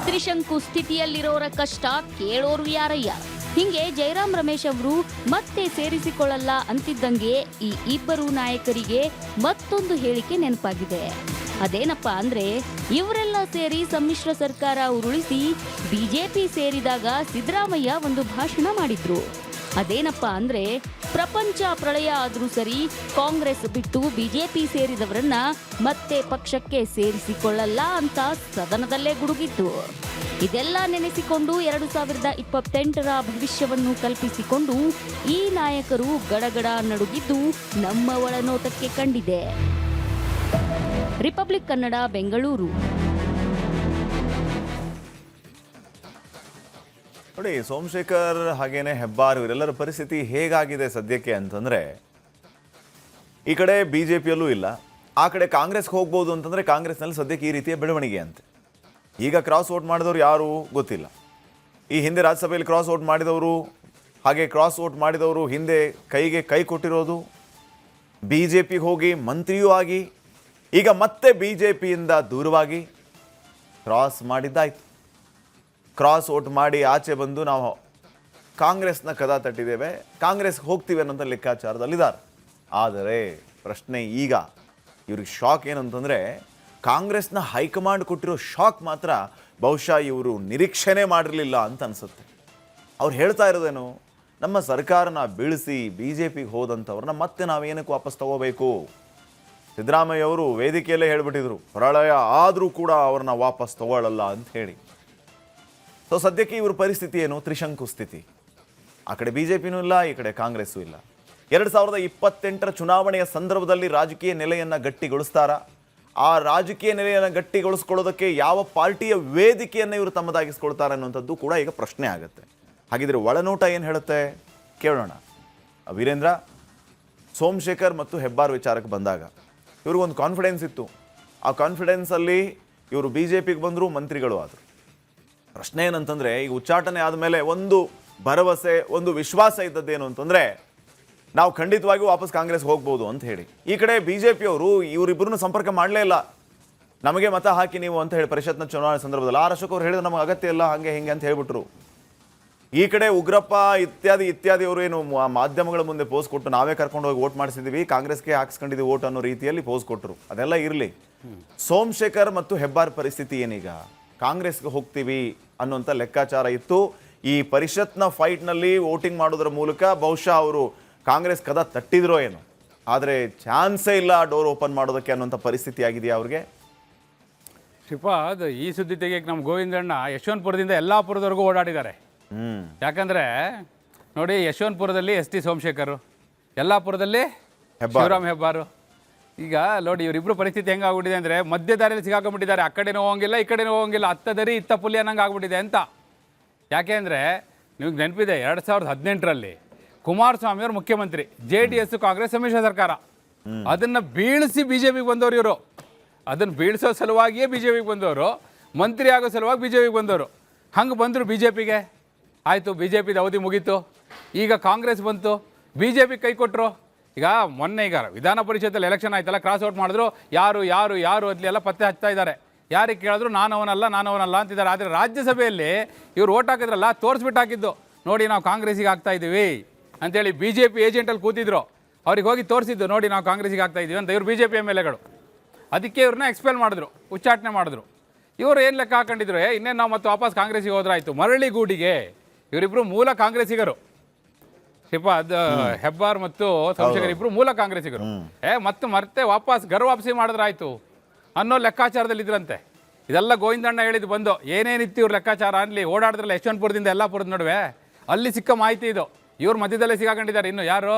ತ್ರಿಶಂಕು ಸ್ಥಿತಿಯಲ್ಲಿರೋರ ಕಷ್ಟ ಕೇಳೋರು ಯಾರಯ್ಯ. ಹಿಂಗೆ ಜೈರಾಮ್ ರಮೇಶ್ ಅವರು ಮತ್ತೆ ಸೇರಿಸಿಕೊಳ್ಳಲ್ಲ ಅಂತಿದ್ದಂಗೆ ಈ ಇಬ್ಬರು ನಾಯಕರಿಗೆ ಮತ್ತೊಂದು ಹೇಳಿಕೆ ನೆನಪಾಗಿದೆ. ಅದೇನಪ್ಪ ಅಂದ್ರೆ ಇವರೆಲ್ಲ ಸೇರಿ ಸಮ್ಮಿಶ್ರ ಸರ್ಕಾರ ಉರುಳಿಸಿ ಬಿಜೆಪಿ ಸೇರಿದಾಗ ಸಿದ್ದರಾಮಯ್ಯ ಒಂದು ಭಾಷಣ ಮಾಡಿದ್ರು. ಅದೇನಪ್ಪ ಅಂದ್ರೆ ಪ್ರಪಂಚ ಪ್ರಳಯ ಆದ್ರೂ ಸರಿ ಕಾಂಗ್ರೆಸ್ ಬಿಟ್ಟು ಬಿಜೆಪಿ ಸೇರಿದವರನ್ನ ಮತ್ತೆ ಪಕ್ಷಕ್ಕೆ ಸೇರಿಸಿಕೊಳ್ಳಲ್ಲ ಅಂತ ಸದನದಲ್ಲೇ ಗುಡುಗಿತ್ತು. ಇದೆಲ್ಲ ನೆನೆಸಿಕೊಂಡು 2028ರ ಭವಿಷ್ಯವನ್ನು ಕಲ್ಪಿಸಿಕೊಂಡು ಈ ನಾಯಕರು ಗಡಗಡ ನಡುಗಿದ್ದು ನಮ್ಮ ಒಳನೋಟಕ್ಕೆ ಕಂಡಿದೆ. ರಿಪಬ್ಲಿಕ್ ಕನ್ನಡ, ಬೆಂಗಳೂರು. ನೋಡಿ, ಸೋಮಶೇಖರ್ ಹಾಗೇನೆ ಹೆಬ್ಬಾರ್ ಇವರೆಲ್ಲರ ಪರಿಸ್ಥಿತಿ ಹೇಗಾಗಿದೆ ಸದ್ಯಕ್ಕೆ ಅಂತಂದರೆ, ಈ ಕಡೆ ಬಿ ಜೆ ಪಿಯಲ್ಲೂ ಇಲ್ಲ, ಆ ಕಡೆ ಕಾಂಗ್ರೆಸ್ಗೆ ಹೋಗ್ಬೋದು ಅಂತಂದರೆ ಕಾಂಗ್ರೆಸ್ನಲ್ಲಿ ಸದ್ಯಕ್ಕೆ ಈ ರೀತಿಯ ಬೆಳವಣಿಗೆ ಅಂತೆ. ಈಗ ಕ್ರಾಸ್ ವೋಟ್ ಮಾಡಿದವರು ಯಾರು ಗೊತ್ತಿಲ್ಲ. ಈ ಹಿಂದೆ ರಾಜ್ಯಸಭೆಯಲ್ಲಿ ಕ್ರಾಸ್ ವೋಟ್ ಮಾಡಿದವರು, ಹಾಗೆ ಕ್ರಾಸ್ ವೋಟ್ ಮಾಡಿದವರು ಹಿಂದೆ ಕೈಗೆ ಕೈ ಕೊಟ್ಟಿರೋದು, ಬಿ ಜೆ ಪಿಗೆ ಹೋಗಿ ಮಂತ್ರಿಯೂ ಆಗಿ ಈಗ ಮತ್ತೆ ಬಿ ಜೆ ಪಿಯಿಂದ ದೂರವಾಗಿ ಕ್ರಾಸ್ ಮಾಡಿದ್ದಾಯ್ತು. ಕ್ರಾಸ್ ವೋಟ್ ಮಾಡಿ ಆಚೆ ಬಂದು ನಾವು ಕಾಂಗ್ರೆಸ್ನ ಕದ ತಟ್ಟಿದ್ದೇವೆ, ಕಾಂಗ್ರೆಸ್ಗೆ ಹೋಗ್ತೀವಿ ಅನ್ನೋಂಥ ಲೆಕ್ಕಾಚಾರದಲ್ಲಿದ್ದಾರೆ. ಆದರೆ ಪ್ರಶ್ನೆ ಈಗ ಇವ್ರಿಗೆ ಶಾಕ್ ಏನಂತಂದರೆ, ಕಾಂಗ್ರೆಸ್ನ ಹೈಕಮಾಂಡ್ ಕೊಟ್ಟಿರೋ ಶಾಕ್ ಮಾತ್ರ ಬಹುಶಃ ಇವರು ನಿರೀಕ್ಷೆನೇ ಮಾಡಿರಲಿಲ್ಲ ಅಂತ ಅನಿಸುತ್ತೆ. ಅವ್ರು ಹೇಳ್ತಾ ಇರೋದೇನು, ನಮ್ಮ ಸರ್ಕಾರನ ಬೀಳಿಸಿ ಬಿ ಜೆ ಪಿಗೆ ಹೋದಂಥವ್ರನ್ನ ಮತ್ತೆ ನಾವೇನಕ್ಕೆ ವಾಪಸ್ ತಗೋಬೇಕು. ಸಿದ್ದರಾಮಯ್ಯ ಅವರು ವೇದಿಕೆಯಲ್ಲೇ ಹೇಳಿಬಿಟ್ಟಿದ್ರು, ಪ್ರಳಯ ಆದರೂ ಕೂಡ ಅವ್ರನ್ನ ವಾಪಸ್ ತಗೊಳ್ಳಲ್ಲ ಅಂತ ಹೇಳಿ. ಸೊ ಸದ್ಯಕ್ಕೆ ಇವ್ರ ಪರಿಸ್ಥಿತಿ ಏನು, ತ್ರಿಶಂಕು ಸ್ಥಿತಿ. ಆ ಕಡೆ ಬಿ ಜೆ ಪಿನೂ ಇಲ್ಲ, ಈ ಕಡೆ ಕಾಂಗ್ರೆಸ್ಸೂ ಇಲ್ಲ. 2028ರ ಚುನಾವಣೆಯ ಸಂದರ್ಭದಲ್ಲಿ ರಾಜಕೀಯ ನೆಲೆಯನ್ನು ಗಟ್ಟಿಗೊಳಿಸ್ತಾರಾ? ಆ ರಾಜಕೀಯ ನೆಲೆಯನ್ನು ಗಟ್ಟಿಗೊಳಿಸ್ಕೊಳ್ಳೋದಕ್ಕೆ ಯಾವ ಪಾರ್ಟಿಯ ವೇದಿಕೆಯನ್ನು ಇವರು ತಮ್ಮದಾಗಿಸ್ಕೊಳ್ತಾರೆ ಅನ್ನುವಂಥದ್ದು ಕೂಡ ಈಗ ಪ್ರಶ್ನೆ ಆಗುತ್ತೆ. ಹಾಗಿದ್ರೆ ಒಳನೋಟ ಏನು ಹೇಳುತ್ತೆ ಕೇಳೋಣ. ವೀರೇಂದ್ರ, ಸೋಮಶೇಖರ್ ಮತ್ತು ಹೆಬ್ಬಾರ್ ವಿಚಾರಕ್ಕೆ ಬಂದಾಗ ಇವ್ರಿಗೊಂದು ಕಾನ್ಫಿಡೆನ್ಸ್ ಇತ್ತು. ಆ ಕಾನ್ಫಿಡೆನ್ಸಲ್ಲಿ ಇವರು ಬಿ ಜೆ ಪಿಗೆ ಬಂದರು, ಮಂತ್ರಿಗಳು ಆದರು. ಪ್ರಶ್ನೆ ಏನಂತಂದರೆ, ಈಗ ಉಚ್ಚಾಟನೆ ಆದಮೇಲೆ ಒಂದು ಭರವಸೆ, ಒಂದು ವಿಶ್ವಾಸ ಇದ್ದದ್ದೇನು ಅಂತಂದರೆ, ನಾವು ಖಂಡಿತವಾಗಿ ವಾಪಸ್ ಕಾಂಗ್ರೆಸ್ಗೆ ಹೋಗ್ಬೋದು ಅಂತ ಹೇಳಿ. ಈ ಕಡೆ ಬಿ ಜೆ ಪಿಯವರು ಇವರಿಬ್ಬರನ್ನು ಸಂಪರ್ಕ ಮಾಡಲೇ ಇಲ್ಲ. ನಮಗೆ ಮತ ಹಾಕಿ ನೀವು ಅಂತ ಹೇಳಿ ಪರಿಷತ್ನ ಚುನಾವಣೆ ಸಂದರ್ಭದಲ್ಲಿ ಆರ್ ಅಶೋಕ್ ಅವ್ರು ಹೇಳಿದ್ರೆ ನಮಗೆ ಅಗತ್ಯ ಇಲ್ಲ, ಹಾಗೆ ಹಿಂಗೆ ಅಂತ ಹೇಳ್ಬಿಟ್ರು. ಈ ಕಡೆ ಉಗ್ರಪ್ಪ ಇತ್ಯಾದಿ ಅವರು ಏನು ಮಾಧ್ಯಮಗಳ ಮುಂದೆ ಪೋಸ್ ಕೊಟ್ಟು ನಾವೇ ಕರ್ಕೊಂಡು ಹೋಗಿ ವೋಟ್ ಮಾಡಿಸಿದ್ದೀವಿ, ಕಾಂಗ್ರೆಸ್ಗೆ ಹಾಕ್ಸ್ಕೊಂಡಿದ್ದೀವಿ ವೋಟ್ ಅನ್ನೋ ರೀತಿಯಲ್ಲಿ ಪೋಸ್ ಕೊಟ್ಟರು. ಅದೆಲ್ಲ ಇರಲಿ. ಸೋಮಶೇಖರ್ ಮತ್ತು ಹೆಬ್ಬಾರ್ ಪರಿಸ್ಥಿತಿ ಏನೀಗ? ಕಾಂಗ್ರೆಸ್ಗೆ ಹೋಗ್ತೀವಿ ಅನ್ನೋಂಥ ಲೆಕ್ಕಾಚಾರ ಇತ್ತು. ಈ ಪರಿಷತ್ನ ಫೈಟ್ನಲ್ಲಿ ವೋಟಿಂಗ್ ಮಾಡೋದ್ರ ಮೂಲಕ ಬಹುಶಃ ಅವರು ಕಾಂಗ್ರೆಸ್ ಕದ ತಟ್ಟಿದ್ರೋ ಏನು, ಆದರೆ ಚಾನ್ಸೇ ಇಲ್ಲ ಡೋರ್ ಓಪನ್ ಮಾಡೋದಕ್ಕೆ ಅನ್ನೋಂಥ ಪರಿಸ್ಥಿತಿ ಆಗಿದೆಯಾ ಅವ್ರಿಗೆ? ಶ್ರೀಪಾದ್, ಈ ಸುದ್ದಿ ತೆಗಿಯಕ್ಕೆ ನಮ್ಮ ಗೋವಿಂದಣ್ಣ ಯಶವಂತಪುರದಿಂದ ಯಲ್ಲಾಪುರದವರೆಗೂ ಓಡಾಡಿದ್ದಾರೆ. ಯಾಕಂದರೆ ನೋಡಿ, ಯಶವಂತಪುರದಲ್ಲಿ ಎಸ್ ಟಿ ಸೋಮಶೇಖರ್, ಯಲ್ಲಾಪುರದಲ್ಲಿ ಶಿವರಾಮ್ ಹೆಬ್ಬಾರು. ಈಗ ನೋಡಿ, ಇವರಿಬ್ಬರು ಪರಿಸ್ಥಿತಿ ಹೆಂಗಾಗ್ಬಿಟ್ಟಿದೆ ಅಂದರೆ ಮಧ್ಯದಾರಿಯಲ್ಲಿ ಸಿಗಾಕೊಂಡ್ಬಿಟ್ಟಿದ್ದಾರೆ. ಆ ಕಡೆನೂ ಹೋಗಂಗಿಲ್ಲ, ಈ ಕಡೆನೂ ಹೋಗಂಗಿಲ್ಲ, ಹತ್ತದರಿ ಇತ್ತ ಪುಲಿ ಅನ್ನಂಗೆ ಆಗ್ಬಿಟ್ಟಿದೆ ಅಂತ. ಯಾಕೆ ಅಂದರೆ ನಿಮ್ಗೆ ನೆನಪಿದೆ, 2018ರಲ್ಲಿ ಕುಮಾರಸ್ವಾಮಿ ಅವರು ಮುಖ್ಯಮಂತ್ರಿ, JDS ಕಾಂಗ್ರೆಸ್ ಸಮ್ಮಿಶ್ರ ಸರ್ಕಾರ, ಅದನ್ನು ಬೀಳಿಸಿ ಬಿ ಜೆ ಪಿಗೆ ಬಂದವರು ಇವರು. ಅದನ್ನು ಬೀಳಿಸೋ ಸಲುವಾಗಿಯೇ ಬಿ ಜೆ ಪಿಗೆ ಬಂದವರು, ಮಂತ್ರಿ ಆಗೋ ಸಲುವಾಗಿ ಬಿ ಜೆ ಪಿಗೆ ಬಂದವರು. ಹಂಗೆ ಬಂದರು ಬಿ ಜೆ ಪಿಗೆ, ಆಯಿತು, ಬಿ ಜೆ ಪಿದು ಅವಧಿ ಮುಗೀತು. ಈಗ ಕಾಂಗ್ರೆಸ್ ಬಂತು, ಬಿ ಜೆ ಪಿ ಕೈ ಕೊಟ್ಟರು. ಈಗ ಮೊನ್ನೆ ಈಗ ವಿಧಾನ ಪರಿಷತ್ತಲ್ಲಿ ಎಲೆಕ್ಷನ್ ಆಯ್ತಲ್ಲ, ಕ್ರಾಸ್ ಔಟ್ ಮಾಡಿದ್ರು, ಯಾರು ಯಾರು ಯಾರು ಅಲ್ಲಿ ಎಲ್ಲ ಪತ್ತೆ ಹಚ್ತಾ ಇದ್ದಾರೆ. ಯಾರಿಗೆ ಕೇಳಿದ್ರು ನಾನವನಲ್ಲ ಅಂತಿದ್ದಾರೆ. ಆದರೆ ರಾಜ್ಯಸಭೆಯಲ್ಲಿ ಇವ್ರು ಓಟ್ ಹಾಕಿದ್ರಲ್ಲ, ತೋರಿಸ್ಬಿಟ್ಟು ಹಾಕಿದ್ದು, ನೋಡಿ ನಾವು ಕಾಂಗ್ರೆಸ್ಸಿಗೆ ಆಗ್ತಾ ಇದ್ದೀವಿ ಅಂತೇಳಿ. ಬಿ ಜೆ ಪಿ ಏಜೆಂಟಲ್ಲಿ ಕೂತಿದ್ರು, ಅವ್ರಿಗೆ ಹೋಗಿ ತೋರಿಸಿದ್ದು, ನೋಡಿ ನಾವು ಕಾಂಗ್ರೆಸ್ಸಿಗೆ ಆಗ್ತಾ ಇದ್ದೀವಿ ಅಂತ. ಇವ್ರು ಬಿ ಜೆ ಪಿ MLAಗಳು, ಅದಕ್ಕೆ ಇವ್ರನ್ನ ಎಕ್ಸ್ಪೆಲ್ ಮಾಡಿದ್ರು, ಉಚ್ಚಾಟನೆ ಮಾಡಿದ್ರು. ಇವರು ಏನು ಲೆಕ್ಕ ಹಾಕೊಂಡಿದ್ರು, ಇನ್ನೇನು ನಾವು ಮತ್ತೆ ವಾಪಸ್ ಕಾಂಗ್ರೆಸ್ಸಿಗೆ ಹೋದ್ರಾಯ್ತು. ಮರಳಿಗೂಡಿಗೆ ಇವರಿಬ್ಬರು ಮೂಲ ಕಾಂಗ್ರೆಸ್ಸಿಗರು. ಶ್ರೀಪಾದ್, ಹೆಬ್ಬಾರ್ ಮತ್ತು ಸೋಮಶೇಖರ್ ಇಬ್ಬರು ಮೂಲ ಕಾಂಗ್ರೆಸ್ಸಿಗರು. ಮತ್ತೆ ವಾಪಸ್ ವಾಪಸಿ ಮಾಡಿದ್ರಾಯ್ತು ಅನ್ನೋ ಲೆಕ್ಕಾಚಾರದಲ್ಲಿ ಇದ್ರಂತೆ. ಇದೆಲ್ಲ ಗೋವಿಂದಣ್ಣ ಹೇಳಿದ್ದು ಬಂದು. ಏನೇನಿತ್ತು ಇವ್ರ ಲೆಕ್ಕಾಚಾರ ಅನ್ನಲಿ, ಓಡಾಡಿದ್ರಲ್ಲ ಯಶವಂತಪುರದಿಂದ ಯಲ್ಲಾಪುರದ ನಡುವೆ, ಅಲ್ಲಿ ಸಿಕ್ಕ ಮಾಹಿತಿ ಇದು. ಇವ್ರ ಮಧ್ಯದಲ್ಲೇ ಸಿಗಾಕೊಂಡಿದ್ದಾರೆ. ಇನ್ನು ಯಾರು,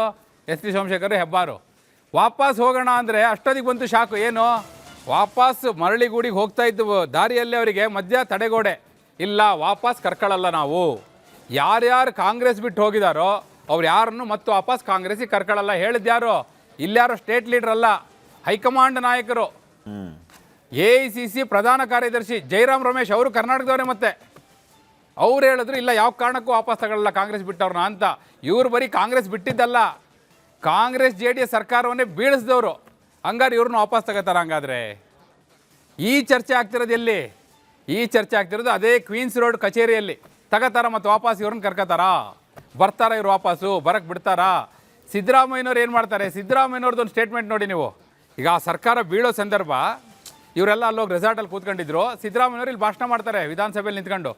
ಎಸ್ ಟಿ ಸೋಮಶೇಖರ್, ಹೆಬ್ಬಾರು. ವಾಪಸ್ ಹೋಗೋಣ ಅಂದರೆ ಅಷ್ಟೊತ್ತಿಗೆ ಬಂತು ಶಾಕು. ಏನು, ವಾಪಸ್ ಮರಳಿಗೂಡಿಗೆ ಹೋಗ್ತಾ ಇದ್ದು ದಾರಿಯಲ್ಲೇ ಅವರಿಗೆ ಮಧ್ಯ ತಡೆಗೋಡೆ, ಇಲ್ಲ ವಾಪಸ್ ಕರ್ಕೊಳ್ಳಲ್ಲ ನಾವು. ಯಾರ್ಯಾರು ಕಾಂಗ್ರೆಸ್ ಬಿಟ್ಟು ಹೋಗಿದಾರೋ ಅವ್ರು ಯಾರನ್ನು ಮತ್ತು ವಾಪಸ್ ಕಾಂಗ್ರೆಸ್ಸಿಗೆ ಕರ್ಕೊಳ್ಳಲ್ಲ. ಹೇಳಿದ್ಯಾರು, ಇಲ್ಯಾರೋ ಸ್ಟೇಟ್ ಲೀಡರ್ ಅಲ್ಲ, ಹೈಕಮಾಂಡ್ ನಾಯಕರು. AICC ಪ್ರಧಾನ ಕಾರ್ಯದರ್ಶಿ ಜೈರಾಮ್ ರಮೇಶ್ ಅವರು ಕರ್ನಾಟಕದವರೇ. ಮತ್ತೆ ಅವ್ರು ಹೇಳಿದ್ರು, ಇಲ್ಲ ಯಾವ ಕಾರಣಕ್ಕೂ ವಾಪಸ್ ತಗೊಳ್ಳಲ್ಲ ಕಾಂಗ್ರೆಸ್ ಬಿಟ್ಟವ್ರನ್ನ ಅಂತ. ಇವ್ರು ಬರೀ ಕಾಂಗ್ರೆಸ್ ಬಿಟ್ಟಿದ್ದಲ್ಲ, ಕಾಂಗ್ರೆಸ್ JDS ಸರ್ಕಾರವನ್ನೇ ಬೀಳಿಸಿದವರು. ಹಂಗಾರೆ ಇವ್ರನ್ನ ವಾಪಸ್ ತಗೋತಾರ? ಹಂಗಾದ್ರೆ ಈ ಚರ್ಚೆ ಆಗ್ತಿರೋದು ಎಲ್ಲಿ? ಈ ಚರ್ಚೆ ಆಗ್ತಿರೋದು ಅದೇ ಕ್ವೀನ್ಸ್ ರೋಡ್ ಕಚೇರಿಯಲ್ಲಿ. ತಗೋತಾರ ಮತ್ತು ವಾಪಸ್ ಇವ್ರನ್ನ ಕರ್ಕೋತಾರ? ಬರ್ತಾರ ಇವ್ರು ವಾಪಸ್ಸು? ಬರಕ್ಕೆ ಬಿಡ್ತಾರಾ? ಸಿದ್ದರಾಮಯ್ಯನವ್ರು ಏನು ಮಾಡ್ತಾರೆ? ಸಿದ್ದರಾಮಯ್ಯನವ್ರದ್ದು ಒಂದು ಸ್ಟೇಟ್ಮೆಂಟ್ ನೋಡಿ ನೀವು. ಈಗ ಆ ಸರ್ಕಾರ ಬೀಳೋ ಸಂದರ್ಭ ಇವರೆಲ್ಲ ಅಲ್ಲೋಗಿ ರೆಸಾರ್ಟಲ್ಲಿ ಕೂತ್ಕೊಂಡಿದ್ರು. ಸಿದ್ದರಾಮಯ್ಯವ್ರು ಇಲ್ಲಿ ಭಾಷಣ ಮಾಡ್ತಾರೆ ವಿಧಾನಸಭೆಯಲ್ಲಿ ನಿಂತ್ಕೊಂಡು,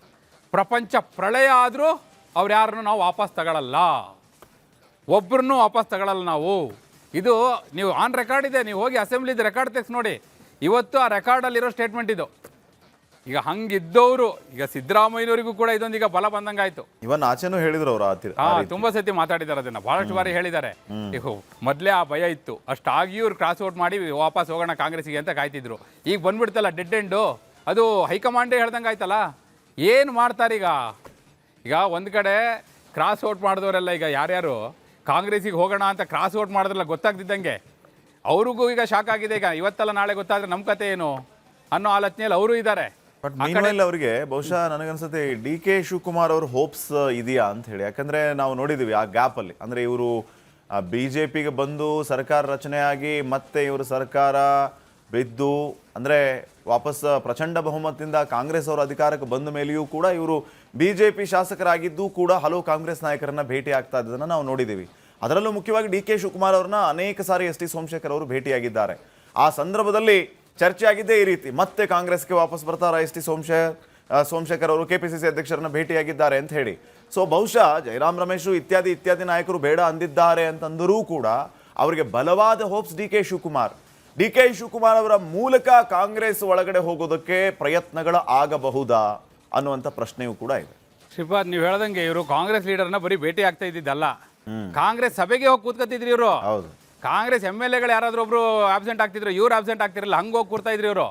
ಪ್ರಪಂಚ ಪ್ರಳಯ ಆದರೂ ಅವ್ರು ಯಾರನ್ನು ನಾವು ವಾಪಸ್ ತಗೊಳ್ಳಲ್ಲ, ಒಬ್ಬರನ್ನೂ ವಾಪಸ್ ತಗೊಳ್ಳಲ್ಲ ನಾವು. ಇದು ನೀವು ಆನ್ ರೆಕಾರ್ಡ್ ಇದೆ, ನೀವು ಹೋಗಿ ಅಸೆಂಬ್ಲಿದು ರೆಕಾರ್ಡ್ ತೆಗೆಸಿ ನೋಡಿ. ಇವತ್ತು ಆ ರೆಕಾರ್ಡಲ್ಲಿರೋ ಸ್ಟೇಟ್ಮೆಂಟ್ ಇದು. ಈಗ ಹಂಗಿದ್ದವರು ಈಗ ಸಿದ್ದರಾಮಯ್ಯನವರಿಗೂ ಕೂಡ ಇದೊಂದೀಗ ಬಲ ಬಂದಂಗಾಯ್ತು. ಇವನ್ ಆಚೆನೂ ಹೇಳಿದ್ರು ಅವರು ತುಂಬಾ ಸತಿ ಮಾತಾಡಿದ್ದಾರೆ ಅದನ್ನ, ಬಹಳಷ್ಟು ಬಾರಿ ಹೇಳಿದ್ದಾರೆ. ಈಗ ಮೊದಲೇ ಆ ಭಯ ಇತ್ತು, ಅಷ್ಟಾಗಿಯೂ ಇವ್ರು ಕ್ರಾಸ್ ಔಟ್ ಮಾಡಿ ವಾಪಸ್ ಹೋಗೋಣ ಕಾಂಗ್ರೆಸ್ಗೆ ಅಂತ ಕಾಯ್ತಿದ್ರು. ಈಗ ಬಂದ್ಬಿಡ್ತಲ್ಲ ಡೆಡ್ ಎಂಡು, ಅದು ಹೈಕಮಾಂಡೇ ಹೇಳ್ದಂಗೆ ಆಯ್ತಲ್ಲ. ಏನು ಮಾಡ್ತಾರೆ ಈಗ ಒಂದು ಕಡೆ ಕ್ರಾಸ್ ಔಟ್ ಮಾಡಿದವರೆಲ್ಲ ಈಗ ಯಾರ್ಯಾರು ಕಾಂಗ್ರೆಸ್ಸಿಗೆ ಹೋಗೋಣ ಅಂತ ಕ್ರಾಸ್ ಔಟ್ ಮಾಡಿದ್ರಲ್ಲ ಗೊತ್ತಾಗ್ತಿದ್ದಂಗೆ ಅವ್ರಿಗೂ ಈಗ ಶಾಕ್ ಆಗಿದೆ. ಈಗ ಇವತ್ತಲ್ಲ ನಾಳೆ ಗೊತ್ತಾದ್ರೆ ನಮ್ಮ ಕತೆ ಏನು ಅನ್ನೋ ಆಲೋಚನೆಯಲ್ಲಿ ಅವರು ಇದ್ದಾರೆ. ಬಟ್ ಅವರಿಗೆ ಬಹುಶಃ ನನಗನ್ಸುತ್ತೆ ಡಿ ಕೆ ಶಿವಕುಮಾರ್ ಅವ್ರ ಹೋಪ್ಸ್ ಇದೆಯಾ ಅಂತ ಹೇಳಿ. ಯಾಕಂದ್ರೆ ನಾವು ನೋಡಿದೀವಿ ಆ ಗ್ಯಾಪ್ ಅಲ್ಲಿ, ಅಂದ್ರೆ ಇವರು ಬಿಜೆಪಿಗೆ ಬಂದು ಸರ್ಕಾರ ರಚನೆಯಾಗಿ ಮತ್ತೆ ಇವರು ಸರ್ಕಾರ ಬಿದ್ದು ಅಂದ್ರೆ ವಾಪಸ್ ಪ್ರಚಂಡ ಬಹುಮತದಿಂದ ಕಾಂಗ್ರೆಸ್ ಅವರ ಅಧಿಕಾರಕ್ಕೆ ಬಂದ ಮೇಲೆಯೂ ಕೂಡ ಇವರು ಬಿಜೆಪಿ ಶಾಸಕರಾಗಿದ್ದು ಕೂಡ ಹಲವು ಕಾಂಗ್ರೆಸ್ ನಾಯಕರನ್ನ ಭೇಟಿ ಆಗ್ತಾ ಇದ್ದದನ್ನ ನಾವು ನೋಡಿದ್ದೀವಿ. ಅದರಲ್ಲೂ ಮುಖ್ಯವಾಗಿ ಡಿ ಕೆ ಶಿವಕುಮಾರ್ ಅವ್ರನ್ನ ಅನೇಕ ಸಾರಿ ಎಸ್ ಟಿ ಸೋಮಶೇಖರ್ ಅವರು ಭೇಟಿಯಾಗಿದ್ದಾರೆ. ಆ ಸಂದರ್ಭದಲ್ಲಿ ಚರ್ಚೆ ಆಗಿದ್ದೇ ಈ ರೀತಿ, ಮತ್ತೆ ಕಾಂಗ್ರೆಸ್ಗೆ ವಾಪಸ್ ಬರ್ತಾರ ಎಸ್ ಟಿ ಸೋಮಶೇಖರ್ ಅವರು ಕೆಪಿಸಿಸಿ ಅಧ್ಯಕ್ಷರನ್ನ ಭೇಟಿಯಾಗಿದ್ದಾರೆ ಅಂತ ಹೇಳಿ. ಸೊ ಬಹುಶಃ ಜಯರಾಮ್ ರಮೇಶು ಇತ್ಯಾದಿ ನಾಯಕರು ಬೇಡ ಅಂದಿದ್ದಾರೆ ಅಂತಂದರೂ ಕೂಡ ಅವರಿಗೆ ಬಲವಾದ ಹೋಪ್ಸ್ ಡಿ ಕೆ ಶಿವಕುಮಾರ್ ಅವರ ಮೂಲಕ ಕಾಂಗ್ರೆಸ್ ಒಳಗಡೆ ಹೋಗೋದಕ್ಕೆ ಪ್ರಯತ್ನಗಳ ಆಗಬಹುದಾ ಅನ್ನುವಂಥ ಪ್ರಶ್ನೆಯೂ ಕೂಡ ಇದೆ. ಶ್ರೀಪಾದ್, ನೀವು ಹೇಳ್ದಂಗೆ ಇವರು ಕಾಂಗ್ರೆಸ್ ಲೀಡರ್ನ ಬರೀ ಭೇಟಿ ಆಗ್ತಾ ಇದ್ದಿದ್ದಲ್ಲ, ಕಾಂಗ್ರೆಸ್ ಸಭೆಗೆ ಹೋಗಿ ಕೂತ್ಕೊತಿದ್ರಿ ಇವರು. ಹೌದು, ಕಾಂಗ್ರೆಸ್ ಎಮ್ ಎಲ್ ಎಗಳು ಯಾರಾದ್ರೂ ಒಬ್ರು ಆಬ್ಸೆಂಟ್ ಆಗ್ತಿದ್ರು, ಇವ್ರು ಆಬ್ಸೆಂಟ್ ಆಗ್ತಿರಲಿಲ್ಲ, ಹಂಗೆ ಹೋಗಿ ಕೂರ್ತಾ ಇದ್ರಿ ಇವರು.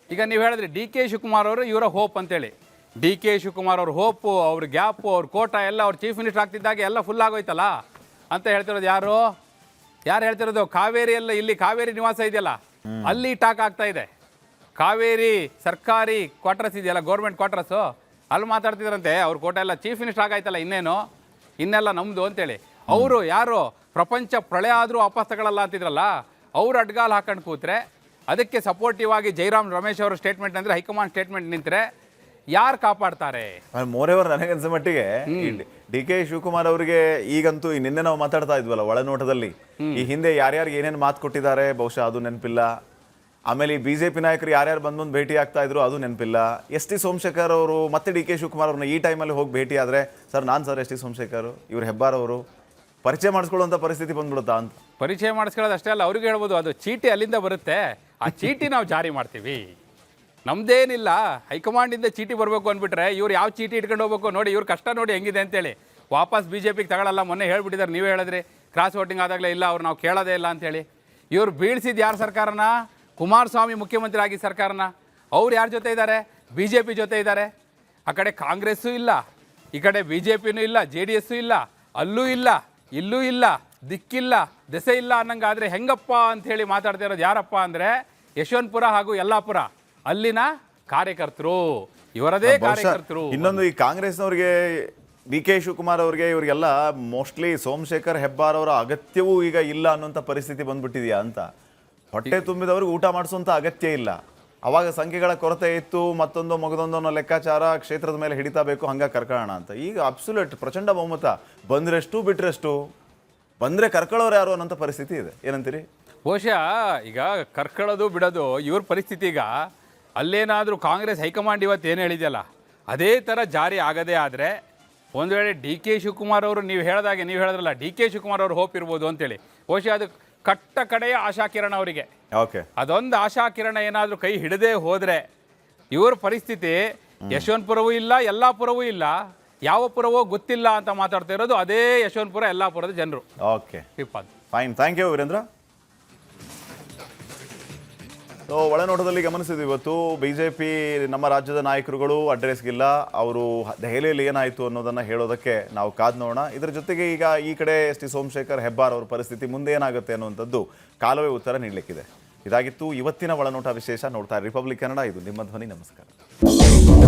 ಈಗ ನೀವು ಹೇಳಿದ್ರಿ ಡಿ ಕೆ ಶಿವಕುಮಾರ್ ಅವರು ಇವರ ಹೋಪ್ ಅಂತೇಳಿ. ಡಿ ಕೆ ಶಿವಕುಮಾರ್ ಅವ್ರ ಹೋಪು, ಅವ್ರ ಗ್ಯಾಪು, ಅವ್ರ ಕೋಟ ಎಲ್ಲ ಅವ್ರು ಚೀಫ್ ಮಿನಿಸ್ಟರ್ ಆಗ್ತಿದ್ದಾಗ ಎಲ್ಲ ಫುಲ್ ಆಗೋಯ್ತಲ್ಲ ಅಂತ ಹೇಳ್ತಿರೋದು ಯಾರು ಹೇಳ್ತಿರೋದು? ಕಾವೇರಿಯಲ್ಲ, ಇಲ್ಲಿ ಕಾವೇರಿ ನಿವಾಸ ಇದೆಯಲ್ಲ ಅಲ್ಲಿ ಟಾಕ್ ಆಗ್ತಾ ಇದೆ. ಕಾವೇರಿ ಸರ್ಕಾರಿ ಕ್ವಾರ್ಟರ್ಸ್ ಇದೆಯಲ್ಲ, ಗೌರ್ಮೆಂಟ್ ಕ್ವಾರ್ಟರ್ಸು, ಅಲ್ಲಿ ಮಾತಾಡ್ತಿದ್ರಂತೆ ಅವ್ರ ಕೋಟ ಎಲ್ಲ ಚೀಫ್ ಮಿನಿಸ್ಟರ್ ಆಗಾಯ್ತಲ್ಲ, ಇನ್ನೆಲ್ಲ ನಮ್ಮದು ಅಂತೇಳಿ. ಅವರು ಯಾರು ಪ್ರಪಂಚ ಪ್ರಳಯ ಆದರೂ ವಾಪಸ್ ತಗೊಳ್ಳಲ್ಲ ಅಂತಿದ್ರಲ್ಲ, ಅವ್ರು ಅಡ್ಗಾಲ್ ಹಾಕೊಂಡು ಕೂತ್ರೆ ಅದಕ್ಕೆ ಸಪೋರ್ಟಿವ್ ಆಗಿ ಜಯರಾಮ್ ರಮೇಶ್ ಅವರ ಸ್ಟೇಟ್ಮೆಂಟ್ ಅಂದರೆ ಹೈಕಮಾಂಡ್ ಸ್ಟೇಟ್ಮೆಂಟ್ ನಿಂತರೆ ಯಾರು ಕಾಪಾಡ್ತಾರೆ? ಮೋರೆಯವರು ನನಗನ್ಸ ಮಟ್ಟಿಗೆ ಡಿ ಕೆ ಶಿವಕುಮಾರ್ ಅವರಿಗೆ ಈಗಂತೂ ನಿನ್ನೆ ನಾವು ಮಾತಾಡ್ತಾ ಇದ್ವಲ್ಲ ಒಳನೋಟದಲ್ಲಿ, ಈ ಹಿಂದೆ ಯಾರ್ಯಾರು ಏನೇನು ಮಾತು ಕೊಟ್ಟಿದ್ದಾರೆ ಬಹುಶಃ ಅದು ನೆನಪಿಲ್ಲ. ಆಮೇಲೆ ಈ ಬಿಜೆಪಿ ನಾಯಕರು ಯಾರ್ಯಾರು ಬಂದು ಭೇಟಿ ಆಗ್ತಾ ಇದ್ರು ಅದು ನೆನಪಿಲ್ಲ. ಎಸ್ ಟಿ ಸೋಮಶೇಖರ್ ಅವರು ಮತ್ತೆ ಡಿ ಕೆ ಶಿವಕುಮಾರ್ ಅವ್ರನ್ನ ಈ ಟೈಮಲ್ಲಿ ಹೋಗಿ ಭೇಟಿ ಆದರೆ, ಸರ್ ನಾನು ಸರ್ ಎಸ್ ಟಿ ಸೋಮಶೇಖರ್, ಇವ್ರು ಹೆಬ್ಬಾರ್ ಅವರು, ಪರಿಚಯ ಮಾಡಿಸ್ಕೊಳ್ಳುವಂಥ ಪರಿಸ್ಥಿತಿ ಬಂದ್ಬಿಡುತ್ತಾ ಅಂತ. ಪರಿಚಯ ಮಾಡಿಸ್ಕೊಳ್ಳೋದು ಅಷ್ಟೇ ಅಲ್ಲ, ಅವ್ರಿಗೆ ಹೇಳ್ಬೋದು ಅದು ಚೀಟಿ ಅಲ್ಲಿಂದ ಬರುತ್ತೆ, ಆ ಚೀಟಿ ನಾವು ಜಾರಿ ಮಾಡ್ತೀವಿ, ನಮ್ದೇನಿಲ್ಲ. ಹೈಕಮಾಂಡಿಂದ ಚೀಟಿ ಬರಬೇಕು ಅಂದ್ಬಿಟ್ರೆ ಇವ್ರು ಯಾವ ಚೀಟಿ ಇಟ್ಕೊಂಡು ಹೋಗ್ಬೇಕು ನೋಡಿ, ಇವ್ರ ಕಷ್ಟ ನೋಡಿ ಹೆಂಗಿದೆ ಅಂತೇಳಿ. ವಾಪಸ್ ಬಿಜೆಪಿಗೆ ತಗೊಳ್ಳಲ್ಲ, ಮೊನ್ನೆ ಹೇಳ್ಬಿಟ್ಟಿದ್ದಾರೆ, ನೀವೇ ಹೇಳಿದ್ರಿ ಕ್ರಾಸ್ ವೋಟಿಂಗ್ ಆದಾಗಲೇ ಇಲ್ಲ ಅವ್ರು ನಾವು ಕೇಳೋದೇ ಇಲ್ಲ ಅಂತೇಳಿ. ಇವ್ರು ಬೀಳ್ಸಿದ್ದು ಯಾರು ಸರ್ಕಾರನ? ಕುಮಾರಸ್ವಾಮಿ ಮುಖ್ಯಮಂತ್ರಿ ಆಗಿ ಸರ್ಕಾರನ. ಅವ್ರು ಯಾರ ಜೊತೆ ಇದ್ದಾರೆ? ಬಿಜೆಪಿ ಜೊತೆ ಇದ್ದಾರೆ. ಆ ಕಡೆ ಕಾಂಗ್ರೆಸ್ಸು ಇಲ್ಲ, ಈ ಕಡೆ ಬಿಜೆಪಿನೂ ಇಲ್ಲ, JDS ಇಲ್ಲ, ಅಲ್ಲೂ ಇಲ್ಲ, ಇಲ್ಲೂ ಇಲ್ಲ, ದಿಕ್ಕಿಲ್ಲ, ದೆಸೆ ಇಲ್ಲ ಅನ್ನಂಗಾದ್ರೆ ಹೆಂಗಪ್ಪ ಅಂಥೇಳಿ ಮಾತಾಡ್ತಾ ಇರೋದು ಯಾರಪ್ಪ ಅಂದರೆ ಯಶವಂತಪುರ ಹಾಗೂ ಯಲ್ಲಾಪುರ ಅಲ್ಲಿನ ಕಾರ್ಯಕರ್ತರು, ಇವರದೇ ಕಾರ್ಯಕರ್ತರು. ಇನ್ನೊಂದು ಈ ಕಾಂಗ್ರೆಸ್ನವ್ರಿಗೆ, ಡಿ ಕೆ ಶಿವಕುಮಾರ್ ಅವ್ರಿಗೆ, ಇವರಿಗೆಲ್ಲ ಮೋಸ್ಟ್ಲಿ ಸೋಮಶೇಖರ್ ಹೆಬ್ಬಾರ್ ಅವರ ಅಗತ್ಯವೂ ಈಗ ಇಲ್ಲ ಅನ್ನೋಂಥ ಪರಿಸ್ಥಿತಿ ಬಂದ್ಬಿಟ್ಟಿದೆಯಾ ಅಂತ. ಹೊಟ್ಟೆ ತುಂಬಿದವ್ರಿಗೆ ಊಟ ಮಾಡಿಸುವಂಥ ಅಗತ್ಯ ಇಲ್ಲ. ಅವಾಗ ಸಂಖ್ಯೆಗಳ ಕೊರತೆ ಇತ್ತು, ಮತ್ತೊಂದು ಮಗದೊಂದೋ ಲೆಕ್ಕಾಚಾರ, ಕ್ಷೇತ್ರದ ಮೇಲೆ ಹಿಡಿತಾ ಬೇಕು, ಹಂಗೆ ಕರ್ಕೊಳ್ಳೋಣ ಅಂತ. ಈಗ ಅಬ್ಸಲ್ಯೂಟ್ ಪ್ರಚಂಡ ಬಹುಮತ, ಬಂದ್ರೆಷ್ಟು ಬಿಟ್ರೆಷ್ಟು, ಬಂದರೆ ಕರ್ಕೊಳ್ಳೋರು ಯಾರು ಅನ್ನೋಂಥ ಪರಿಸ್ಥಿತಿ ಇದೆ. ಏನಂತೀರಿ? ಬಹುಶಃ ಈಗ ಕರ್ಕೊಳ್ಳೋದು ಬಿಡೋದು ಇವ್ರ ಪರಿಸ್ಥಿತಿ. ಈಗ ಅಲ್ಲೇನಾದರೂ ಕಾಂಗ್ರೆಸ್ ಹೈಕಮಾಂಡ್ ಇವತ್ತು ಏನು ಹೇಳಿದೆಯಲ್ಲ ಅದೇ ಥರ ಜಾರಿ ಆಗದೇ ಆದರೆ, ಒಂದು ವೇಳೆ ಡಿ ಕೆ ಶಿವಕುಮಾರ್ ಅವರು ನೀವು ಹೇಳಿದ್ರಲ್ಲ ಡಿ ಕೆ ಶಿವಕುಮಾರ್ ಅವರು ಹೋಪ್ ಇರ್ಬೋದು ಅಂತೇಳಿ, ಬಹುಶಃ ಅದು ಕಟ್ಟ ಕಡೆಯ ಆಶಾಕಿರಣ ಅವರಿಗೆ. ಓಕೆ, ಅದೊಂದು ಆಶಾಕಿರಣ ಏನಾದರೂ ಕೈ ಹಿಡದೇ ಹೋದರೆ ಇವ್ರ ಪರಿಸ್ಥಿತಿ ಯಶವಂತಪುರವೂ ಇಲ್ಲ, ಯಲ್ಲಾಪುರವೂ ಇಲ್ಲ, ಯಾವ ಪುರವೋ ಗೊತ್ತಿಲ್ಲ ಅಂತ ಮಾತಾಡ್ತಾ ಇರೋದು ಅದೇ ಯಶವಂತಪುರ ಯಲ್ಲಾಪುರದ ಜನರು. Okay, fine, thank you Virendra. So ಒಳನೋಟದಲ್ಲಿ ಗಮನಿಸಿದ್ವಿ, ಇವತ್ತು ಬಿಜೆಪಿ ನಮ್ಮ ರಾಜ್ಯದ ನಾಯಕರುಗಳು ಅಡ್ರೆಸ್ಗಿಲ್ಲ, ಅವರು ದೆಹಲಿಯಲ್ಲಿ ಏನಾಯಿತು ಅನ್ನೋದನ್ನು ಹೇಳೋದಕ್ಕೆ ನಾವು ಕಾದ್ ನೋಡೋಣ. ಇದರ ಜೊತೆಗೆ ಈಗ ಈ ಕಡೆ ಎಸ್ ಟಿ ಸೋಮಶೇಖರ್ ಹೆಬ್ಬಾರ್ ಅವ್ರ ಪರಿಸ್ಥಿತಿ ಮುಂದೆ ಏನಾಗುತ್ತೆ ಅನ್ನುವಂಥದ್ದು ಕಾಲವೇ ಉತ್ತರ ನೀಡಲಿಕ್ಕಿದೆ. ಇದಾಗಿತ್ತು ಇವತ್ತಿನ ಒಳನೋಟ ವಿಶೇಷ. ನೋಡ್ತಾ ರಿಪಬ್ಲಿಕ್ ಕನ್ನಡ, ಇದು ನಿಮ್ಮ ಧ್ವನಿ. ನಮಸ್ಕಾರ.